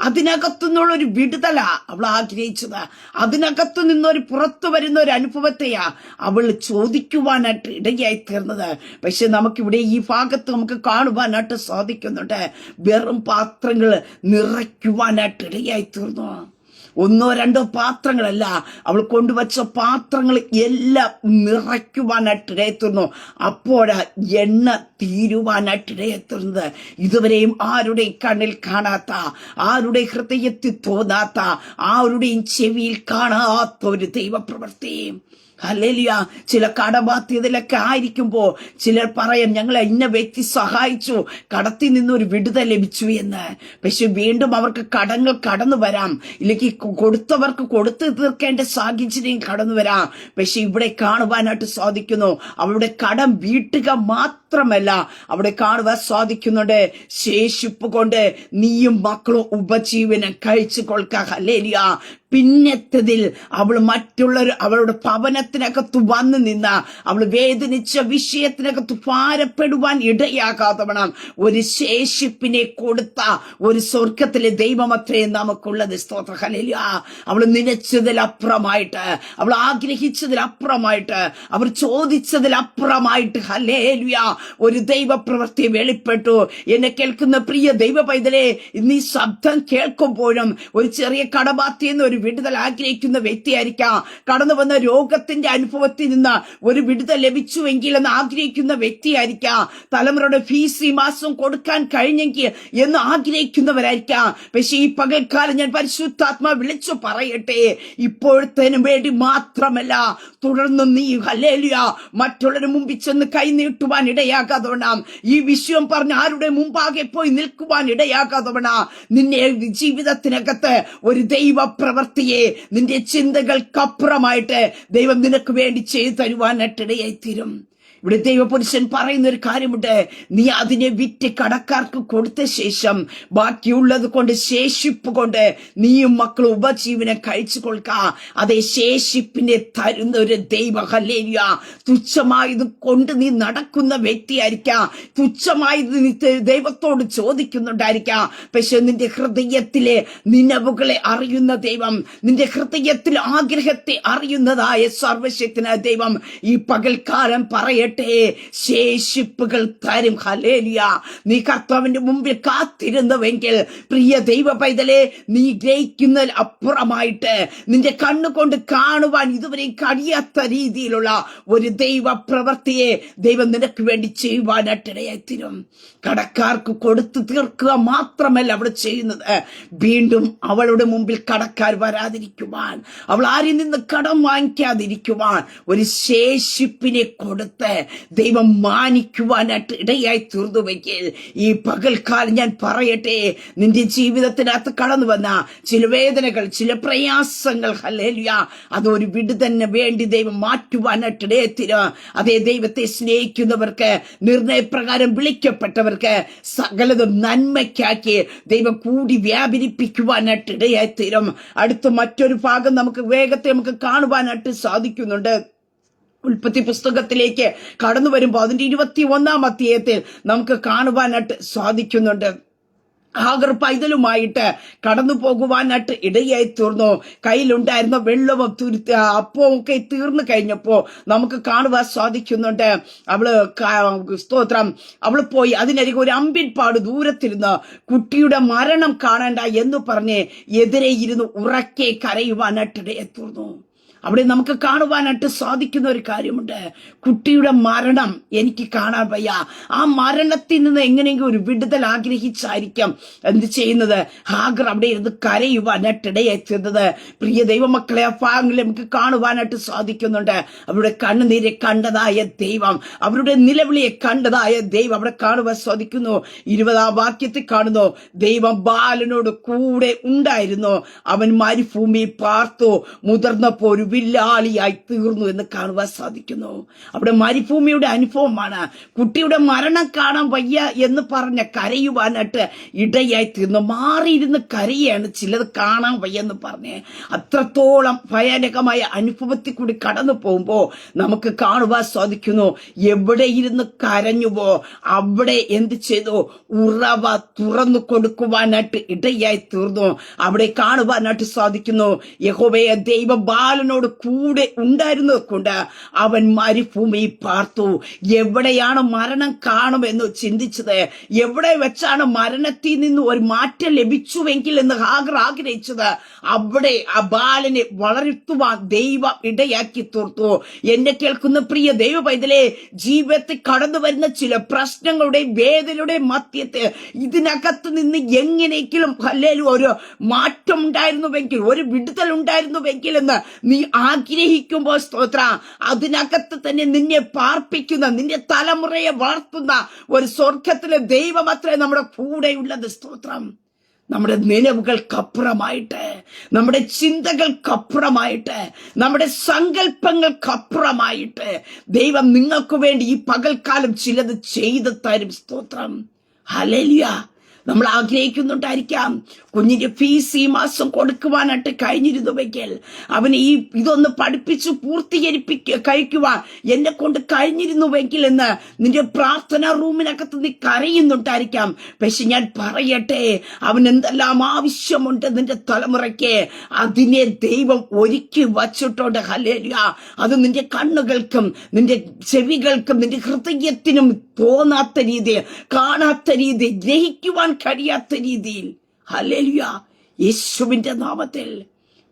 അതിനകത്തുനിന്നുള്ള ഒരു വിടുതലാ അവൾ ആഗ്രഹിച്ചത്. അതിനകത്തു നിന്നൊരു പുറത്തു വരുന്ന ഒരു അനുഭവത്തെയാ അവൾ ചോദിക്കുവാനായിട്ട് ഇടയായി തീർന്നത്. പക്ഷെ നമുക്കിവിടെ ഈ ഭാഗത്ത് നമുക്ക് കാണുവാനായിട്ട് സാധിക്കുന്നുണ്ട്, വെറും പാത്രങ്ങൾ നിറയ്ക്കുവാനായിട്ട് ഇടയായി തീർന്നു. ഒന്നോ രണ്ടോ പാത്രങ്ങളല്ല, അവൾ കൊണ്ടുവച്ച പാത്രങ്ങൾ എല്ലാം നിറയ്ക്കുവാനായിട്ട് ഇടയെത്തുന്നു. അപ്പോഴാ എണ്ണ തീരുവാനായിട്ട് ഇടയെത്തുന്നത്. ഇതുവരെയും ആരുടെയും കണ്ണിൽ കാണാത്ത, ആരുടെ ഹൃദയത്തിൽ തോന്നാത്ത, ആരുടെയും ചെവിയിൽ കാണാത്ത ഒരു ദൈവപ്രവൃത്തിയും. ഹല്ലേലൂയ. ചില കടബാധ്യതയിലൊക്കെ ആയിരിക്കുമ്പോ ചിലർ പറയും, ഞങ്ങളെ ഇന്ന വ്യക്തി സഹായിച്ചു, കടത്തിൽ നിന്നൊരു വിടുതൽ ലഭിച്ചു എന്ന്. പക്ഷെ വീണ്ടും അവർക്ക് കടങ്ങൾ കടന്നു വരാം, ഇല്ലെങ്കിൽ കൊടുത്തവർക്ക് കൊടുത്തു തീർക്കേണ്ട സാഹചര്യം കടന്നു വരാം. പക്ഷെ ഇവിടെ കാണുവാനായിട്ട് സാധിക്കുന്നു, അവളുടെ കടം വീട്ടുക മാത്രമല്ല, അവിടെ കാണുവാൻ സാധിക്കുന്നുണ്ട്, ശേഷിപ്പ് കൊണ്ട് നീയും മക്കളും ഉപജീവനം കഴിച്ചു കൊള്ളുക. ഹല്ലേലൂയ. പിന്നത്തതിൽ അവൾ അവളുടെ ഭവനത്തിനകത്ത് വന്നു നിന്ന അവൾ വേദനിച്ച വിഷയത്തിനകത്ത് ഭാരപ്പെടുവാൻ ഇടയാകാത്തവണ്ണം ഒരു ശേഷിപ്പിനെ കൊടുത്ത ഒരു സ്വർഗത്തിലെ ദൈവമത്രേ നമുക്കുള്ളത്. സ്തോത്രം. ഹല്ലേലൂയ. അവൾ നനച്ചതിലപ്പുറമായിട്ട്, അവൾ ആഗ്രഹിച്ചതിലപ്പുറമായിട്ട്, അവർ ചോദിച്ചതിലപ്പുറമായിട്ട് ഹല്ലേലൂയ ഒരു ദൈവപ്രവൃത്തി വെളിപ്പെട്ടു. എന്നെ കേൾക്കുന്ന പ്രിയ ദൈവ പൈതലേ, നീ ശബ്ദം കേൾക്കുമ്പോഴും ഒരു ചെറിയ കടബാധ്യന്ന് ഒരു വിടുതൽ ആഗ്രഹിക്കുന്ന വ്യക്തിയായിരിക്കാം. കടന്നു വന്ന രോഗത്തിന്റെ അനുഭവത്തിൽ നിന്ന് ഒരു വിടുതൽ ലഭിച്ചുവെങ്കിൽ എന്ന് ആഗ്രഹിക്കുന്ന വ്യക്തിയായിരിക്കാം. തലമുറയുടെ ഫീസ് ഈ മാസം കൊടുക്കാൻ കഴിഞ്ഞെങ്കിൽ എന്ന് ആഗ്രഹിക്കുന്നവരായിരിക്കാം. പക്ഷെ ഈ പകൽക്കാലം ഞാൻ പരിശുദ്ധാത്മാ വിളിച്ചു പറയട്ടെ, ഇപ്പോഴത്തേനും വേണ്ടി മാത്രമല്ല, തുടർന്ന് നീ ഹല്ലേലൂയ മറ്റുള്ളവരുടെ മുമ്പിൽ ചെന്ന് കൈനീട്ടുവാൻ ഇടയാകാതവണ്ണം, ഈ വിഷയം പറഞ്ഞ് ആരുടെ മുമ്പാകെ പോയി നിൽക്കുവാൻ ഇടയാകാതവണ്ണം, നിന്നെ ജീവിതത്തിനകത്ത് ഒരു ദൈവ പ്രവൃത്തിയെ നിന്റെ ചിന്തകൾക്കപ്പുറമായിട്ട് ദൈവം നിനക്ക് വേണ്ടി ചെയ്തു തരുവാനായിട്ടിടയായി തീരും. ഇവിടെ ദൈവപുരുഷൻ പറയുന്ന ഒരു കാര്യമുണ്ട്, നീ അതിനെ വിറ്റ് കടക്കാർക്ക് കൊടുത്ത ശേഷം ബാക്കിയുള്ളത് കൊണ്ട്, ശേഷിപ്പ് കൊണ്ട് നീയും മക്കളും ഉപജീവനം കഴിച്ചു കൊള്ളുക. അതേ ശേഷിപ്പിനെ തരുന്ന ഒരു ദൈവ. ഹല്ലേലൂയ. തുച്ഛമായത് കൊണ്ട് നീ നടക്കുന്ന വ്യക്തിയായിരിക്കാം, തുച്ഛമായത് നീ ദൈവത്തോട് ചോദിക്കുന്നുണ്ടായിരിക്കാം. പക്ഷെ നിന്റെ ഹൃദയത്തിലെ നിലവുകളെ അറിയുന്ന ദൈവം, നിന്റെ ഹൃദയത്തിൽ ആഗ്രഹത്തെ അറിയുന്നതായ സർവശക്തനായ ദൈവം ഈ പകൽക്കാലം പറയട്ടെ, ശേഷിപ്പുകൾ തരും. ഹല്ലേലൂയ. നീ കർത്താവിന്റെ മുമ്പിൽ കാത്തിരുന്നുവെങ്കിൽ പ്രിയ ദൈവ പൈതലേ, നീ ഗ്രഹിക്കുന്നതിൽ അപ്പുറമായിട്ട്, നിന്റെ കണ്ണുകൊണ്ട് കാണുവാൻ ഇതുവരെ കഴിയാത്ത രീതിയിലുള്ള ഒരു ദൈവ പ്രവൃത്തിയെ ദൈവം നിനക്ക് വേണ്ടി ചെയ്യുവാനായിട്ടിടയായിത്തീരും. കടക്കാർക്ക് കൊടുത്തു തീർക്കുക മാത്രമല്ല അവൾ ചെയ്യുന്നത്, വീണ്ടും അവളുടെ മുമ്പിൽ കടക്കാർ വരാതിരിക്കുവാൻ, അവൾ ആരിൽ നിന്ന് കടം വാങ്ങിക്കാതിരിക്കുവാൻ ഒരു ശേഷിപ്പിനെ കൊടുത്ത് ദൈവം മാനിക്കുവാനായിട്ട് ഇടയായി തീർന്നുവെങ്കിൽ ഈ പകൽക്കാലം ഞാൻ പറയട്ടെ, നിന്റെ ജീവിതത്തിനകത്ത് കടന്നു വന്ന ചില വേദനകൾ, ചില പ്രയാസങ്ങൾ ഹല്ലേലൂയ അതൊരു വിടുതലിന് വേണ്ടി ദൈവം മാറ്റുവാനായിട്ട് ഇടയത്തിരും. അതേ ദൈവത്തെ സ്നേഹിക്കുന്നവർക്ക്, നിർണയപ്രകാരം വിളിക്കപ്പെട്ടവർക്ക് സകലതും നന്മയ്ക്കാക്കി ദൈവം കൂടി വ്യാപരിപ്പിക്കുവാനായിട്ട് ഇടയായിത്തീരും. അടുത്ത മറ്റൊരു ഭാഗം നമുക്ക് കാണുവാനായിട്ട് സാധിക്കുന്നുണ്ട്. ഉൽപ്പത്തി പുസ്തകത്തിലേക്ക് കടന്നു വരുമ്പോൾ അതിന്റെ 21-ാം അധ്യായത്തിൽ നമുക്ക് കാണുവാനായിട്ട് സാധിക്കുന്നുണ്ട്. ഹാഗർ പൈതലുമായിട്ട് കടന്നു പോകുവാനായിട്ട് ഇടയായി തീർന്നു. കയ്യിലുണ്ടായിരുന്ന വെള്ളവും അപ്പവും ഒക്കെ തീർന്നു കഴിഞ്ഞപ്പോ നമുക്ക് കാണുവാൻ സാധിക്കുന്നുണ്ട്, അവള് പോയി അതിനരികെ ഒരു അമ്പിൻപാട് ദൂരത്തിരുന്ന് കുട്ടിയുടെ മരണം കാണണ്ട എന്ന് പറഞ്ഞ് എതിരെ ഇരുന്ന് ഉറക്കെ കരയുവാനായിട്ട് ഇടയായി തീർന്നു. അവിടെ നമുക്ക് കാണുവാനായിട്ട് സാധിക്കുന്ന ഒരു കാര്യമുണ്ട്, കുട്ടിയുടെ മരണം എനിക്ക് കാണാൻ വയ്യ. ആ മരണത്തിൽ നിന്ന് എങ്ങനെയെങ്കിലും ഒരു വിടുതൽ ആഗ്രഹിച്ചായിരിക്കാം എന്ത് ചെയ്യുന്നത്, ഹാഗർ അവിടെ ഇരുന്ന് കരയുവാനായിട്ട് ഇടയെത്തുന്നത്. പ്രിയ ദൈവമക്കളെ, ആ ഭാഗങ്ങളിൽ നമുക്ക് കാണുവാനായിട്ട് സാധിക്കുന്നുണ്ട്. അവരുടെ കണ്ണുനീരെ കണ്ടതായ ദൈവം, അവരുടെ നിലവിളിയെ കണ്ടതായ ദൈവം അവിടെ കാണുവാൻ സാധിക്കുന്നു. 20-ാം വാക്യത്തിൽ കാണുന്നു, ദൈവം ബാലനോട് കൂടെ ഉണ്ടായിരുന്നു, അവൻ മരുഭൂമിയിൽ പാർത്തു, മുതിർന്നപ്പോ ഒരു വില്ലാളിയായി തീർന്നു എന്ന് കാണുവാൻ സാധിക്കുന്നു. അവിടെ മരുഭൂമിയുടെ അനുഭവമാണ്. കുട്ടിയുടെ മരണം കാണാൻ വയ്യ എന്ന് പറഞ്ഞ കരയുവാനായിട്ട് ഇടയായി തീർന്നു. മാറിയിരുന്ന് കരയാണ്, ചിലത് കാണാൻ വയ്യെന്ന് പറഞ്ഞ്. അത്രത്തോളം ഭയാനകമായ അനുഭവത്തിൽ കൂടി കടന്നു പോകുമ്പോ നമുക്ക് കാണുവാൻ സാധിക്കുന്നു, എവിടെ ഇരുന്ന് കരഞ്ഞുവോ അവിടെ എന്ത് ചെയ്തു, ഉറവ തുറന്നു കൊടുക്കുവാനായിട്ട് ഇടയായി തീർന്നു. അവിടെ കാണുവാനായിട്ട് സാധിക്കുന്നു, യഹോവയെ ദൈവ ബാലനോട് അവനോട് കൂടെ ഉണ്ടായിരുന്നത് കൊണ്ട് അവൻ മരുഭൂമി പാർത്തു. എവിടെയാണ് മരണം കാണുമെന്ന് ചിന്തിച്ചത്, എവിടെ വെച്ചാണ് മരണത്തിൽ നിന്ന് ഒരു മാറ്റം ലഭിച്ചുവെങ്കിൽ എന്ന് ഹാഗർ ആഗ്രഹിച്ചത്, അവിടെ ആ ബാലനെ വളർത്തുവാൻ ദൈവം ഇടയാക്കി തീർത്തു. എന്നെ കേൾക്കുന്ന പ്രിയ ദൈവ പൈതലേ, ജീവിതത്തിൽ കടന്നു വരുന്ന ചില പ്രശ്നങ്ങളുടെ വേദനയുടെ മധ്യത്തെ ഇതിനകത്ത് നിന്ന് എങ്ങനെയെങ്കിലും ഒരു മാറ്റം ഉണ്ടായിരുന്നുവെങ്കിൽ, ഒരു വിടുതൽ ഉണ്ടായിരുന്നുവെങ്കിൽ എന്ന് നീ ആഗ്രഹിക്കുമ്പോൾ സ്തോത്ര, അതിനകത്ത് തന്നെ നിന്നെ പാർപ്പിക്കുന്ന, നിന്റെ തലമുറയെ വളർത്തുന്ന ഒരു സ്വർഗത്തിലെ ദൈവമത്രേ നമ്മുടെ കൂടെയുള്ളത്. സ്തോത്രം. നമ്മുടെ നിലവുകൾക്കപ്പുറമായിട്ട്, നമ്മുടെ ചിന്തകൾക്കപ്പുറമായിട്ട്, നമ്മുടെ സങ്കല്പങ്ങൾക്കപ്പുറമായിട്ട് ദൈവം നിങ്ങൾക്ക് വേണ്ടി ഈ പകൽക്കാലം ചിലത് ചെയ്തു തരും. സ്തോത്രം. ഹല്ലേലൂയ. നമ്മൾ ആഗ്രഹിക്കുന്നുണ്ടായിരിക്കാം കുഞ്ഞിന്റെ ഫീസ് ഈ മാസം കൊടുക്കുവാനായിട്ട് കഴിഞ്ഞിരുന്നുവെങ്കിൽ, അവന് ഇതൊന്ന് പഠിപ്പിച്ച് കഴിക്കുവാൻ എന്നെ കൊണ്ട് കഴിഞ്ഞിരുന്നുവെങ്കിൽ എന്ന് നിന്റെ പ്രാർത്ഥനാ റൂമിനകത്ത് നീ കരയുന്നുണ്ടായിരിക്കാം. പക്ഷെ ഞാൻ പറയട്ടെ, അവൻ എന്തെല്ലാം ആവശ്യമുണ്ട് നിന്റെ തലമുറയ്ക്ക്, അതിനെ ദൈവം ഒരുക്കി വച്ചിട്ടുണ്ട്. ഹല്ലേലൂയ. അത് നിന്റെ കണ്ണുകൾക്കും നിന്റെ ചെവികൾക്കും നിന്റെ ഹൃദയത്തിനും തോന്നാത്ത രീതിയിൽ, കാണാത്ത രീതിയിൽ, ഗ്രഹിക്കുവാൻ കഴിയാത്ത രീതിയിൽ. ഹല്ലേലൂയ. യേശുവിന്റെ നാമത്തിൽ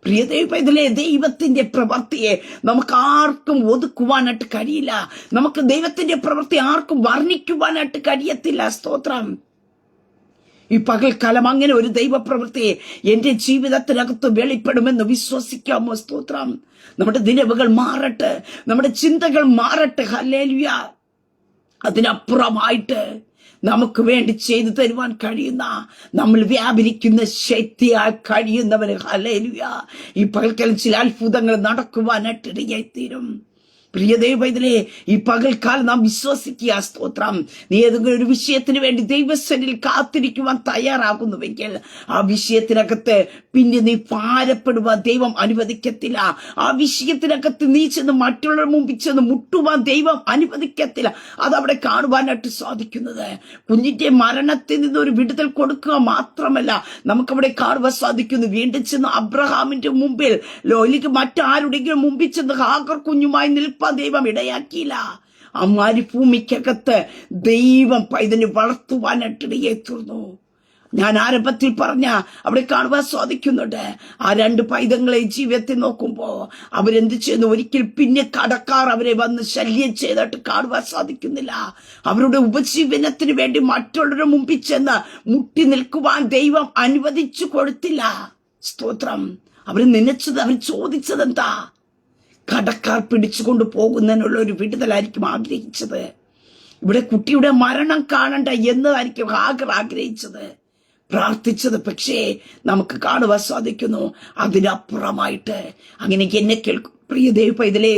പ്രിയ ദൈവത്തിലെ ദൈവത്തിന്റെ പ്രവൃത്തിയെ നമുക്ക് ആർക്കും ഒതുക്കുവാനായിട്ട് കഴിയില്ല. നമുക്ക് ദൈവത്തിന്റെ പ്രവൃത്തി ആർക്കും വർണ്ണിക്കുവാനായിട്ട് കഴിയത്തില്ല. സ്തോത്രം. ഈ പകൽക്കാലം അങ്ങനെ ഒരു ദൈവപ്രവൃത്തി എന്റെ ജീവിതത്തിനകത്ത് വെളിപ്പെടുമെന്ന് വിശ്വസിക്കാമോ? സ്തോത്രം. നമ്മുടെ ദിനവുകൾ മാറട്ടെ, നമ്മുടെ ചിന്തകൾ മാറട്ടെ. ഹല്ലേലൂയ. അതിനപ്പുറമായിട്ട് നമുക്ക് വേണ്ടി ചെയ്തു തരുവാൻ കഴിയുന്ന, നമ്മൾ വ്യാപരിക്കുന്ന ശക്തിയാൽ കഴിയുന്നവന് ഹല്ലേലൂയ ഈ പകൽക്കാലം ചില അത്ഭുതങ്ങൾ നടക്കുവാനായിട്ട് ഇടയായിത്തീരും. പ്രിയ ദൈവത്തിലെ ഈ പകൽക്കാലം നാം വിശ്വസിക്കുക. സ്തോത്രം. നീ ഏതെങ്കിലും ഒരു വിഷയത്തിന് വേണ്ടി ദൈവസന്നിധിയിൽ കാത്തിരിക്കുവാൻ തയ്യാറാകുന്നുവെങ്കിൽ ആ വിഷയത്തിനകത്ത് പിന്നെ നീ ഭാരപ്പെടുവാൻ ദൈവം അനുവദിക്കത്തില്ല. ആ വിഷയത്തിനകത്ത് നീ ചെന്ന് മറ്റുള്ളവരുടെ മുമ്പിൽ ചെന്ന് മുട്ടുവാൻ ദൈവം അനുവദിക്കത്തില്ല. അതവിടെ കാണുവാനായിട്ട് സാധിക്കുന്നത് കുഞ്ഞിന്റെ മരണത്തിൽ നിന്ന് ഒരു വിടുതൽ കൊടുക്കുക മാത്രമല്ല, നമുക്കവിടെ കാണുവാൻ സാധിക്കുന്നു. വീണ്ടും ചെന്ന് അബ്രഹാമിന്റെ മുമ്പിൽ, ലോലിക്ക് മറ്റാരുടെങ്കിലും മുമ്പിൽ ചെന്ന് ഹാഗർ കുഞ്ഞുമായി നിൽപ്പാൻ ദൈവം ഇടയാക്കിയില്ല. ആ മരുഭൂമിക്കകത്ത് ദൈവം പൈതന് വളർത്തുവാനായിട്ട് ഇടയായിത്തീർന്നു. ഞാൻ ആരംഭത്തിൽ പറഞ്ഞ അവിടെ കാണുവാൻ സാധിക്കുന്നുണ്ട്. ആ 2 പൈതങ്ങളെ ജീവിതത്തിൽ നോക്കുമ്പോ അവരെന്ത് ചെയ്യുന്നു? ഒരിക്കൽ പിന്നെ കടക്കാർ അവരെ വന്ന് ശല്യം ചെയ്തിട്ട് കാണുവാൻ സാധിക്കുന്നില്ല. അവരുടെ ഉപജീവനത്തിന് വേണ്ടി മറ്റുള്ളവരുടെ മുമ്പിൽ ചെന്ന് മുട്ടി നിൽക്കുവാൻ ദൈവം അനുവദിച്ചു കൊടുത്തില്ല. സ്തോത്രം. അവർ നനച്ചത്, അവർ ചോദിച്ചത് എന്താ? കടക്കാർ പിടിച്ചുകൊണ്ട് പോകുന്നതിനുള്ള ഒരു വിടുതലായിരിക്കും ആഗ്രഹിച്ചത്. ഇവിടെ കുട്ടിയുടെ മരണം കാണണ്ട എന്നതായിരിക്കും ഹാഗർ ആഗ്രഹിച്ചത്, പ്രാർത്ഥിച്ചത്. പക്ഷേ നമുക്ക് കാണുവാൻ സാധിക്കുന്നു അതിനപ്പുറമായിട്ട്. അങ്ങനെ എന്നെ കേൾക്കും പ്രിയ ദൈവ പൈതലേ,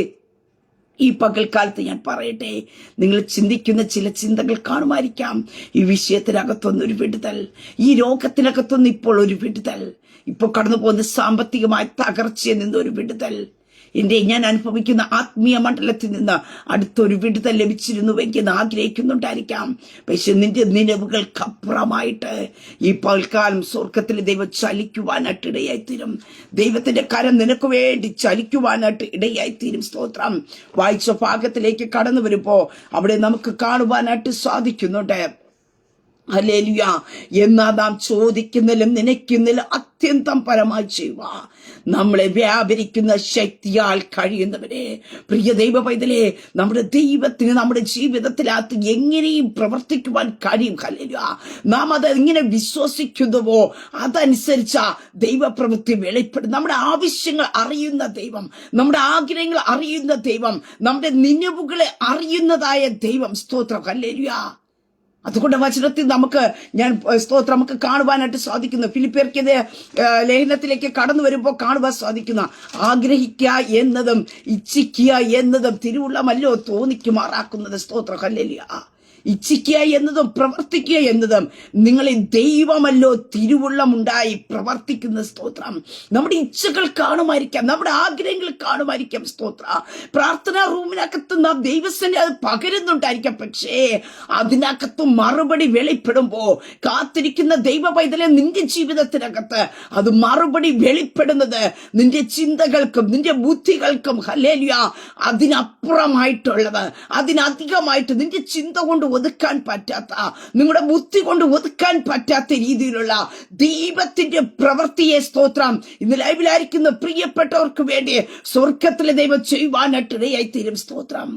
ഈ പകൽക്കാലത്ത് ഞാൻ പറയട്ടെ, നിങ്ങൾ ചിന്തിക്കുന്ന ചില ചിന്തകൾ കാണുമായിരിക്കാം. ഈ വിഷയത്തിനകത്തൊന്നൊരു വിടുതൽ, ഈ രോഗത്തിനകത്തൊന്ന് ഇപ്പോൾ ഒരു വിടുതൽ, ഇപ്പോൾ കടന്നു പോകുന്ന സാമ്പത്തികമായ തകർച്ചയിൽ നിന്നൊരു വിടുതൽ, ഞാൻ അനുഭവിക്കുന്ന ആത്മീയ മണ്ഡലത്തിൽ നിന്ന് അടുത്തൊരു വിടുതൽ ലഭിച്ചിരുന്നുവെങ്കിൽ ആഗ്രഹിക്കുന്നുണ്ടായിരിക്കാം. പക്ഷെ നിന്റെ നിലവുകൾക്കപ്പുറമായിട്ട് ഈ പകൽക്കാലം സ്വർഗത്തിൽ ദൈവം ചലിക്കുവാനായിട്ട് ഇടയായിത്തീരും. ദൈവത്തിന്റെ കരം നിനക്ക് വേണ്ടി ചലിക്കുവാനായിട്ട് ഇടയായിത്തീരും. സ്തോത്രം. വായിച്ച ഭാഗത്തിലേക്ക് കടന്നു വരുമ്പോ അവിടെ നമുക്ക് കാണുവാനായിട്ട് സാധിക്കുന്നുണ്ട്. ഹല്ലേലൂയ. എന്നാ നാം ചോദിക്കുന്നിലും നനയ്ക്കുന്നിലും അത്യന്തം പരമായി ചെയ്യുക നമ്മളെ വ്യാപരിക്കുന്ന ശക്തിയാൽ കഴിയുന്നവരെ. പ്രിയ ദൈവ പൈതലേ, നമ്മുടെ ദൈവത്തിന് നമ്മുടെ ജീവിതത്തിനകത്ത് എങ്ങനെയും പ്രവർത്തിക്കുവാൻ കഴിയും. ഹല്ലേലൂയ. നാം അത് എങ്ങനെ വിശ്വസിക്കുന്നുവോ അതനുസരിച്ച് ദൈവപ്രവൃത്തി വെളിപ്പെടും. നമ്മുടെ ആവശ്യങ്ങൾ അറിയുന്ന ദൈവം, നമ്മുടെ ആഗ്രഹങ്ങൾ അറിയുന്ന ദൈവം, നമ്മുടെ നിലവുകളെ അറിയുന്നതായ ദൈവം. സ്തോത്രം. ഹല്ലേലൂയ. അതുകൊണ്ട് വചനത്തിൽ നമുക്ക് നമുക്ക് കാണുവാനായിട്ട് സാധിക്കുന്നു. ഫിലിപ്പിയർക്കെതിരെ ലേഖനത്തിലേക്ക് കടന്നു വരുമ്പോൾ കാണുവാൻ സാധിക്കുന്ന ആഗ്രഹിക്കുക എന്നതും ഇച്ഛിക്കുക എന്നതും തിരുവുള്ളമല്ലോ തോന്നിക്കുമാറാക്കുന്നത്. സ്തോത്രം. ഹല്ലേലൂയ. ഇച്ഛിക്കുക എന്നതും പ്രവർത്തിക്കുക എന്നതും നിങ്ങളിൽ ദൈവമല്ലോ തിരുവുള്ളമുണ്ടായി പ്രവർത്തിക്കുന്ന സ്തോത്രം. നമ്മുടെ ഇച്ഛകൾ കാണുമായിരിക്കാം, നമ്മുടെ ആഗ്രഹങ്ങൾ കാണുമായിരിക്കാം സ്തോത്ര. പ്രാർത്ഥനാ റൂമിനകത്ത് നാം ദൈവസന്നെ അത് പകരുന്നുണ്ടായിരിക്കാം. പക്ഷേ അതിനകത്ത് മറുപടി വെളിപ്പെടുമ്പോ കാത്തിരിക്കുന്ന ദൈവ പൈതലെ നിന്റെ ജീവിതത്തിനകത്ത് അത് മറുപടി വെളിപ്പെടുന്നത് നിന്റെ ചിന്തകൾക്കും നിന്റെ ബുദ്ധികൾക്കും ഹല്ലേലൂയ അതിനപ്പുറമായിട്ടുള്ളത്, അതിനധികമായിട്ട് നിന്റെ ചിന്ത കൊണ്ട് ഒതുക്കാൻ പറ്റാത്ത, നിങ്ങളുടെ ബുദ്ധി കൊണ്ട് ഒതുക്കാൻ പറ്റാത്ത രീതിയിലുള്ള ദൈവത്തിന്റെ പ്രവൃത്തിയെ സ്തോത്രം ഇന്ന് ലൈവിലായിരിക്കുന്ന പ്രിയപ്പെട്ടവർക്ക് വേണ്ടി സ്വർഗത്തിലെ ദൈവം ചെയ്യുവാനായിട്ട് ഇടയായി തീരും സ്തോത്രം.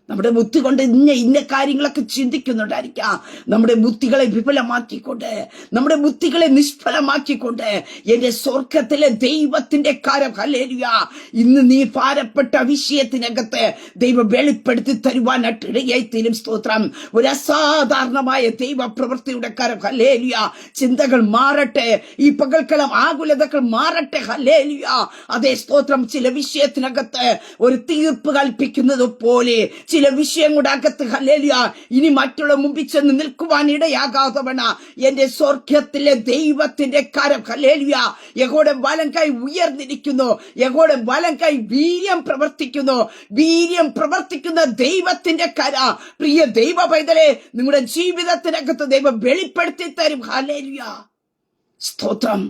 നമ്മുടെ ബുദ്ധി കൊണ്ട് ഇന്ന കാര്യങ്ങളൊക്കെ ചിന്തിക്കുന്നുണ്ടായിരിക്കാം. നമ്മുടെ ബുദ്ധികളെ വിഫലമാക്കിക്കൊണ്ട്, നമ്മുടെ ബുദ്ധികളെ നിഷ്ഫലമാക്കിക്കൊണ്ട് എന്റെ സ്വർഗത്തിലെ ദൈവത്തിന്റെ കാര്യം ഹല്ലേലൂയ ഇന്ന് നീ ഭാരപ്പെട്ട വിഷയത്തിനകത്ത് ദൈവം വെളിപ്പെടുത്തി തരുവാനായിട്ട് ഇടയായി തീരും സ്തോത്രം. ഒരു അസാധാരണമായ ദൈവ പ്രവൃത്തിയുടെ കാര്യം ഹല്ലേലൂയ. ചിന്തകൾ മാറട്ടെ, ഈ പകൽക്കാലം ആകുലതകൾ മാറട്ടെ ഹല്ലേലൂയ. അതേ സ്തോത്രം. ചില വിഷയത്തിനകത്ത് ഒരു തീർപ്പ് കൽപ്പിക്കുന്നത് പോലെ ചില വിഷയങ്ങളുടെ അകത്ത് ഹല്ലേലൂയ ഇനി മറ്റുള്ള മുമ്പിൽ ചെന്ന് നിൽക്കുവാൻ ഇടയാകാത്തവണ എന്റെ സ്വർഗത്തിലെ ദൈവത്തിന്റെ കരം ഹല്ലേലൂയ യഹോവയുടെ വലം കൈ ഉയർന്നിരിക്കുന്നു. യഹോവയുടെ വലം കൈ വീര്യം പ്രവർത്തിക്കുന്നു. വീര്യം പ്രവർത്തിക്കുന്ന ദൈവത്തിന്റെ കര പ്രിയ ദൈവ പൈതലെ നിങ്ങളുടെ ജീവിതത്തിനകത്ത് ദൈവം വെളിപ്പെടുത്തി തരും. ഹല്ലേലൂയ സ്തോത്രം.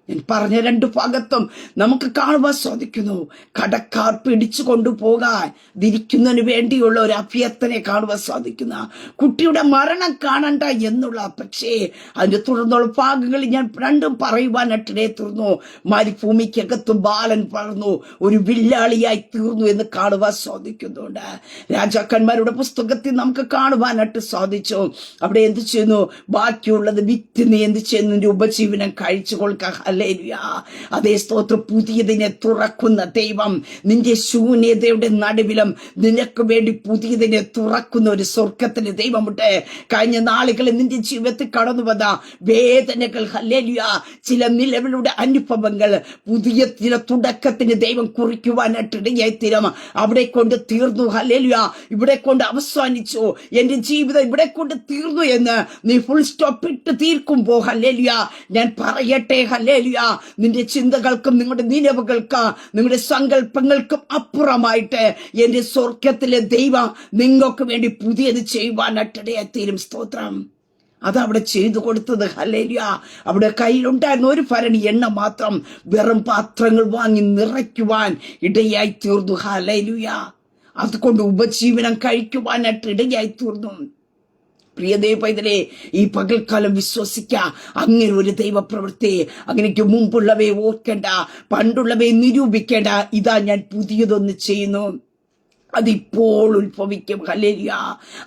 ഞാൻ പറഞ്ഞ രണ്ടു ഭാഗത്തും നമുക്ക് കാണുവാൻ സാധിക്കുന്നു. കടക്കാർ പിടിച്ചു കൊണ്ടുപോകാൻ ഇരിക്കുന്നതിന് വേണ്ടിയുള്ള ഒരു അഭ്യർത്ഥനയെ കാണുവാൻ സാധിക്കുന്ന, കുട്ടിയുടെ മരണം കാണണ്ട എന്നുള്ള. പക്ഷേ അതിന്റെ തുടർന്നുള്ള ഭാഗങ്ങളിൽ ഞാൻ രണ്ടും പറയുവാനായിട്ടിടെ തീർന്നു. മരുഭൂമിക്കകത്ത് ബാലൻ പറന്നു ഒരു വില്ലാളിയായി തീർന്നു എന്ന് കാണുവാൻ സാധിക്കുന്നുണ്ട്. രാജാക്കന്മാരുടെ പുസ്തകത്തിൽ നമുക്ക് കാണുവാനായിട്ട് സാധിച്ചു. അവിടെ എന്ത് ചെയ്യുന്നു? ബാക്കിയുള്ളത് വിറ്റ് നീ എന്ത് ചെയ്യുന്നു? നിന്റെ ഉപജീവനം കഴിച്ചു കൊള്ളുക. ഹല്ലേലൂയ. അതേ സ്തോത്രം. പുതിയതിനെ തുറക്കുന്ന ദൈവം നിന്റെ ശൂന്യതയുടെ നടുവിലും നിനക്ക് വേണ്ടി പുതിയതിനെ തുറക്കുന്ന ഒരു സ്വർഗത്തിന്റെ ദൈവമുണ്ട്. കഴിഞ്ഞ നാളുകളിൽ നിന്റെ ജീവിതത്തിൽ കടന്നു വന്ന വേദനകൾ ഹല്ലേലൂയ ചില നിലവിലുള്ള അനുഭവങ്ങൾ പുതിയ ചില തുടക്കത്തിന് ദൈവം കുറിക്കുവാനായിട്ട് ഇടയായി തീരും. അവിടെ കൊണ്ട് തീർന്നു ഹല്ലേലൂയ, ഇവിടെ കൊണ്ട് അവസാനിച്ചു, എന്റെ ജീവിതം ഇവിടെ കൊണ്ട് തീർന്നു എന്ന് നീ ഫുൾ സ്റ്റോപ്പ് ഇട്ട് തീർക്കുമ്പോ ഹല്ലേലൂയ ഞാൻ പറയട്ടെ ഹല്ലേലൂയ നിന്റെ ചിന്തകൾക്കും നിങ്ങളുടെ നിലവുകൾക്കും നിങ്ങളുടെ സങ്കല്പങ്ങൾക്കും അപ്പുറമായിട്ട് എന്റെ സ്വർഗത്തിലെ ദൈവം നിങ്ങൾക്ക് വേണ്ടി പുതിയത് ചെയ്യുവാനായിട്ടിടയായി തീരും. സ്തോത്രം. അതവിടെ ചെയ്തു കൊടുത്തത് ഹല്ലേലൂയ. അവിടെ കയ്യിലുണ്ടായിരുന്ന ഒരു ഭരണി എണ്ണ മാത്രം വെറും പാത്രങ്ങൾ വാങ്ങി നിറയ്ക്കുവാൻ ഇടയായി തീർന്നു. ഹല്ലേലൂയ. അതുകൊണ്ട് ഉപജീവനം കഴിക്കുവാനായിട്ട് ഇടയായി തീർന്നു. പ്രിയ ദൈവ പൈതലേ, ഈ പകൽക്കാലം വിശ്വസിക്ക. അങ്ങനെ ഒരു ദൈവപ്രവൃത്തി, അങ്ങനെക്ക് മുമ്പുള്ളവയെ ഓർക്കേണ്ട, പണ്ടുള്ളവയെ നിരൂപിക്കേണ്ട. ഇതാ ഞാൻ പുതിയതൊന്ന് ചെയ്യുന്നു, അതിപ്പോൾ ഉത്ഭവിക്കും. ഹല്ലേലൂയ.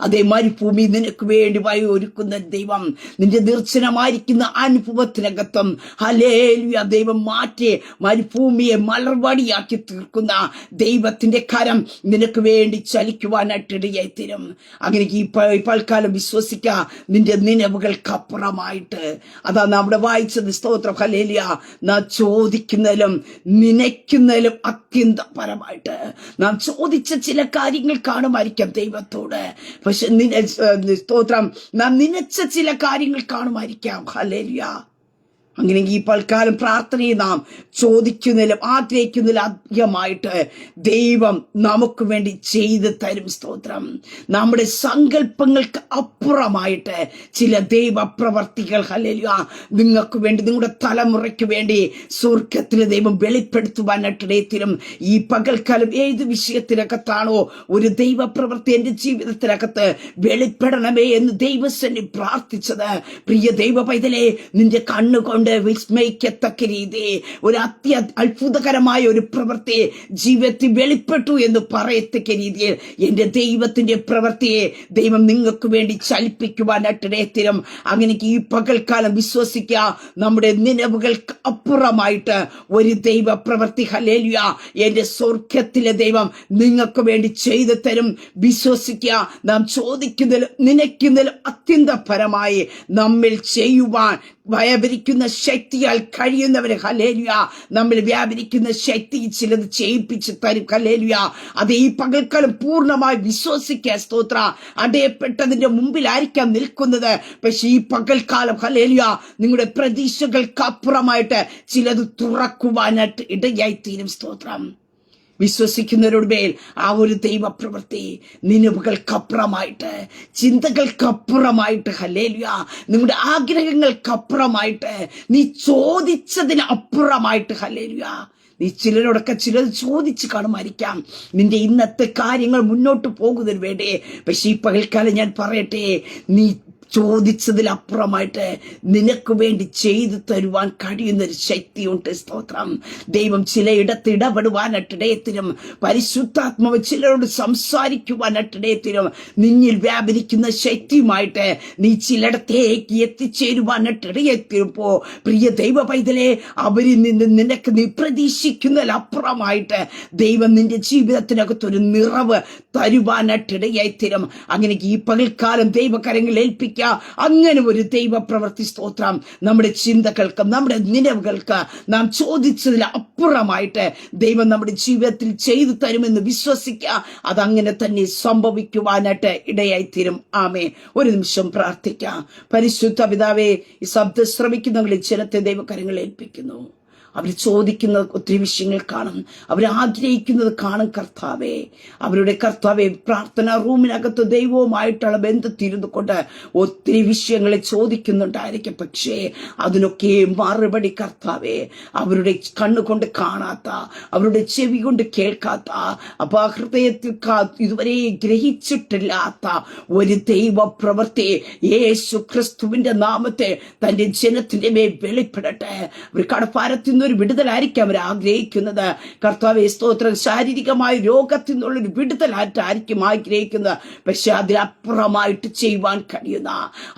അതേ മരുഭൂമി നിനക്ക് വേണ്ടി വഴി ഒരുക്കുന്ന ദൈവം നിന്റെ ദർശനമായിരിക്കുന്ന അനുഭവത്തിനകത്തും ഹല്ലേലൂയ ദൈവം മാറ്റി മരുഭൂമിയെ മലർവാടിയാക്കി തീർക്കുന്ന ദൈവത്തിന്റെ കരം നിനക്ക് വേണ്ടി ചലിക്കുവാനായിട്ടിടയായി തരും. അങ്ങനെ ഈ പൽക്കാലം വിശ്വസിക്ക. നിന്റെ നിലവുകൾക്കപ്പുറമായിട്ട് അതാ നമ്മുടെ വായിച്ചത്. സ്തോത്രം. ഹല്ലേലൂയ. നാം ചോദിക്കുന്നതിലും നനയ്ക്കുന്നതിലും അത്യന്തപരമായിട്ട് നാം ചോദിച്ച ചില കാര്യങ്ങൾ കാണുമായിരിക്കാം ദൈവത്തോട്. പക്ഷെ സ്തോത്രം നാം നനച്ച ചില കാര്യങ്ങൾ കാണുമായിരിക്കാം. ഹല്ലേലൂയ. അങ്ങനെ ഈ പൽക്കാലം പ്രാർത്ഥനയെ നാം ചോദിക്കുന്നതിലും ആഗ്രഹിക്കുന്നതിലും അധികമായിട്ട് ദൈവം നമുക്ക് വേണ്ടി ചെയ്തു തരും. സ്തോത്രം. നമ്മുടെ സങ്കല്പങ്ങൾക്ക് അപ്പുറമായിട്ട് ചില ദൈവ പ്രവർത്തികൾ ഹല്ലേലൂയ നിങ്ങൾക്ക് വേണ്ടി, നിങ്ങളുടെ തലമുറയ്ക്ക് വേണ്ടി സ്വർഗത്തിലെ ദൈവം വെളിപ്പെടുത്തുവാനായിട്ടിടയത്തിലും ഈ പകൽക്കാലം ഏത് വിഷയത്തിനകത്താണോ ഒരു ദൈവ പ്രവൃത്തി എന്റെ ജീവിതത്തിനകത്ത് വെളിപ്പെടണമേ എന്ന് ദൈവസന്നി പ്രാർത്ഥിച്ചത്, പ്രിയ ദൈവ പൈതലേ നിന്റെ കണ്ണുകൊണ്ട് വിസ്മയിക്കത്തക്ക രീതി ഒരു അത്ഭുതകരമായ ഒരു പ്രവൃത്തി ജീവിതത്തിൽ വെളിപ്പെട്ടു എന്ന് പറയത്തക്ക രീതിയിൽ എന്റെ ദൈവത്തിന്റെ പ്രവൃത്തിയെ ദൈവം നിങ്ങൾക്ക് വേണ്ടി ചലിപ്പിക്കുവാനായിട്ടിടയത്തിലും. അങ്ങനെ ഈ പകൽക്കാലം വിശ്വസിക്കുക. നമ്മുടെ നിലവുകൾക്ക് അപ്പുറമായിട്ട് ഒരു ദൈവ പ്രവൃത്തി ഹല്ലേലൂയ എന്റെ സ്വർഗത്തിലെ ദൈവം നിങ്ങൾക്ക് വേണ്ടി ചെയ്തു തരും. വിശ്വസിക്കുക. നാം ചോദിക്കുന്നതിലും നനയ്ക്കുന്നതിലും അത്യന്തപരമായി നമ്മിൽ ചെയ്യുവാൻ ഭയഭരിക്കുന്ന ശക്തിയാൽ കഴിയുന്നവര് ഹല്ലേലൂയ നമ്മൾ വ്യാപരിക്കുന്ന ശക്തി ചിലത് ചെയ്യിപ്പിച്ച് തരും ഹല്ലേലൂയ. അത് ഈ പകൽക്കാലം പൂർണ്ണമായി വിശ്വസിക്കുക. സ്തോത്ര. അടയപ്പെട്ടതിന്റെ മുമ്പിലായിരിക്കാം നിൽക്കുന്നത്, പക്ഷെ ഈ പകൽക്കാലം ഹല്ലേലൂയ നിങ്ങളുടെ പ്രതീക്ഷകൾക്കപ്പുറമായിട്ട് ചിലത് തുറക്കുവാനായിട്ട് ഇടയായി തീരും. സ്തോത്രം. വിശ്വസിക്കുന്നവരുടെ മേൽ ആ ഒരു ദൈവപ്രവൃത്തി നിലവുകൾക്കപ്പുറമായിട്ട്, ചിന്തകൾക്കപ്പുറമായിട്ട് ഹല്ലേലൂയ നിങ്ങളുടെ ആഗ്രഹങ്ങൾക്കപ്പുറമായിട്ട്, നീ ചോദിച്ചതിന് അപ്പുറമായിട്ട് ഹല്ലേലൂയ. നീ ചിലരോടൊക്കെ ചിലത് ചോദിച്ചു കാണുമായിരിക്കാം നിന്റെ ഇന്നത്തെ കാര്യങ്ങൾ മുന്നോട്ട് പോകുന്നതിന് വേണ്ടി. പക്ഷെ ഈ പകൽക്കാലം ഞാൻ പറയട്ടെ, നീ ചോദിച്ചതിലപ്പുറമായിട്ട് നിനക്ക് വേണ്ടി ചെയ്തു തരുവാൻ കഴിയുന്നൊരു ശക്തിയുണ്ട്. സ്തോത്രം. ദൈവം ചിലയിടത്ത് ഇടപെടുവാനായിട്ടിടയത്തിനും പരിശുദ്ധാത്മാവ് ചിലരോട് സംസാരിക്കുവാനായിട്ടിടയത്തിനും നിന്നിൽ വ്യാപരിക്കുന്ന ശക്തിയുമായിട്ട് നീ ചിലയിടത്തേക്ക് എത്തിച്ചേരുവാനായിട്ടിടയത്തിരുപ്പോ പ്രിയ ദൈവ പൈതലേ, അവരിൽ നിന്ന് നിനക്ക് നീ പ്രതീക്ഷിക്കുന്നതിലപ്പുറമായിട്ട് ദൈവം നിന്റെ ജീവിതത്തിനകത്തൊരു നിറവ് തരുവാനായിട്ടിടയത്തിരും. അങ്ങനെ ഈ പകൽക്കാലം ദൈവകരങ്ങളിൽ ഏൽപ്പിക്കുക. അങ്ങനെ ഒരു ദൈവപ്രവൃത്തി. സ്തോത്രം. നമ്മുടെ ചിന്തകൾക്ക്, നമ്മുടെ നിലവുകൾക്ക് നാം ചോദിച്ചതിൽ അപ്പുറമായിട്ട് ദൈവം നമ്മുടെ ജീവിതത്തിൽ ചെയ്തു തരുമെന്ന് വിശ്വസിക്കുക. അതങ്ങനെ തന്നെ സംഭവിക്കുവാനായിട്ട് ഇടയായിത്തീരും. ആമേൻ. ഒരു നിമിഷം പ്രാർത്ഥിക്കാം. പരിശുദ്ധ പിതാവേ, ഈ ശബ്ദം ശ്രമിക്കുന്നവങ്ങളിൽ ജനത്തെ ദൈവകരങ്ങളിൽ ഏൽപ്പിക്കുന്നു. അവർ ചോദിക്കുന്ന ഒത്തിരി വിഷയങ്ങൾ കാണും, അവർ ആഗ്രഹിക്കുന്നത് കാണും. കർത്താവേ, അവരുടെ കർത്താവെ പ്രാർത്ഥന റൂമിനകത്ത് ദൈവവുമായിട്ടുള്ള ബന്ധത്തിരുന്നു കൊണ്ട് ഒത്തിരി വിഷയങ്ങളെ ചോദിക്കുന്നുണ്ടായിരിക്കും. പക്ഷേ അതിനൊക്കെ മറുപടി കർത്താവെ അവരുടെ കണ്ണുകൊണ്ട് കാണാത്ത, അവരുടെ ചെവി കൊണ്ട് കേൾക്കാത്ത, അപ്പൊ ഹൃദയത്തിൽ ഇതുവരെ ഗ്രഹിച്ചിട്ടില്ലാത്ത ഒരു ദൈവ പ്രവൃത്തി യേശു ക്രിസ്തുവിന്റെ നാമത്തെ തന്റെ ജനത്തിന്റെ മേൽ വെളിപ്പെടട്ടെ. അവർ കടപ്പാരത്തിൽ ഒരു വിടുതലായിരിക്കും അവർ ആഗ്രഹിക്കുന്നത്. കർത്താവേ സ്തോത്രം. ശാരീരികമായ രോഗത്തിൽ നിന്നുള്ളൊരു വിടുതലായിട്ടായിരിക്കും ആഗ്രഹിക്കുന്നത്. പക്ഷെ അതിലപ്പുറമായിട്ട് ചെയ്യുവാൻ കഴിയുന്ന,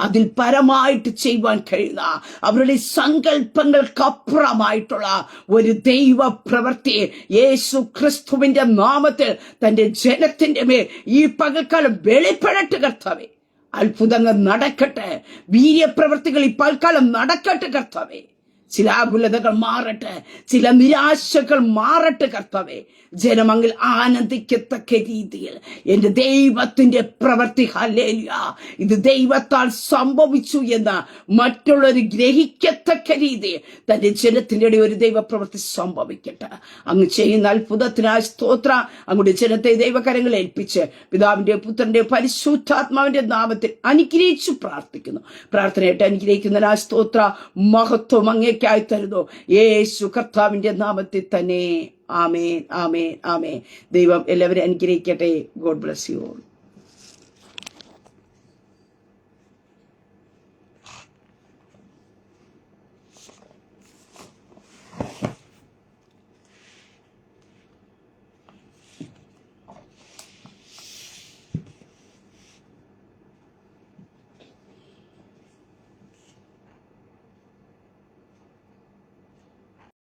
അതിൽ പരമായിട്ട് ചെയ്യുവാൻ കഴിയുന്ന, അവരുടെ സങ്കല്പങ്ങൾക്കപ്പുറമായിട്ടുള്ള ഒരു ദൈവ പ്രവൃത്തി യേശു ക്രിസ്തുവിന്റെ നാമത്തിൽ തന്റെ ജനത്തിന്റെ മേൽ ഈ പകൽക്കാലം വെളിപ്പെടട്ടെ. കർത്താവേ, അത്ഭുതങ്ങൾ നടക്കട്ടെ, വീര്യപ്രവൃത്തികൾ ഈ പകൽക്കാലം നടക്കട്ടെ. കർത്താവേ, ചില ആകുലതകൾ മാറട്ടെ, ചില നിരാശകൾ മാറട്ടെ. കർത്താവേ, ജനമങ്ങിൽ ആനന്ദിക്കത്തക്ക രീതിയിൽ എന്റെ ദൈവത്തിന്റെ പ്രവൃത്തി ഹല്ലേലൂയ ഇത് ദൈവത്താൽ സംഭവിച്ചു എന്ന് മറ്റുള്ളവർ ഗ്രഹിക്കത്തക്ക രീതിയിൽ തന്റെ ജനത്തിന്റെ ഇടയിൽ ഒരു ദൈവപ്രവൃത്തി സംഭവിക്കട്ടെ. അങ്ങ് ചെയ്യുന്ന അത്ഭുതത്തിനായി സ്തോത്ര. അങ്ങയുടെ ജനത്തെ ദൈവകരങ്ങളിൽ ഏൽപ്പിച്ച് പിതാവിന്റെ പുത്രന്റെ പരിശുദ്ധാത്മാവിന്റെ നാമത്തിൽ അനുഗ്രഹിച്ചു പ്രാർത്ഥിക്കുന്നു. പ്രാർത്ഥനയായിട്ട് അനുഗ്രഹിക്കുന്നതിനായി സ്തോത്ര. മഹത്വം അങ്ങേക്കായി തരുന്നു യേശു കർത്താവിന്റെ നാമത്തിൽ തന്നെ. ആമേൻ, ആമേൻ, ആമേൻ. ദൈവം എല്ലാവരും അനുഗ്രഹിക്കട്ടെ. God bless you all.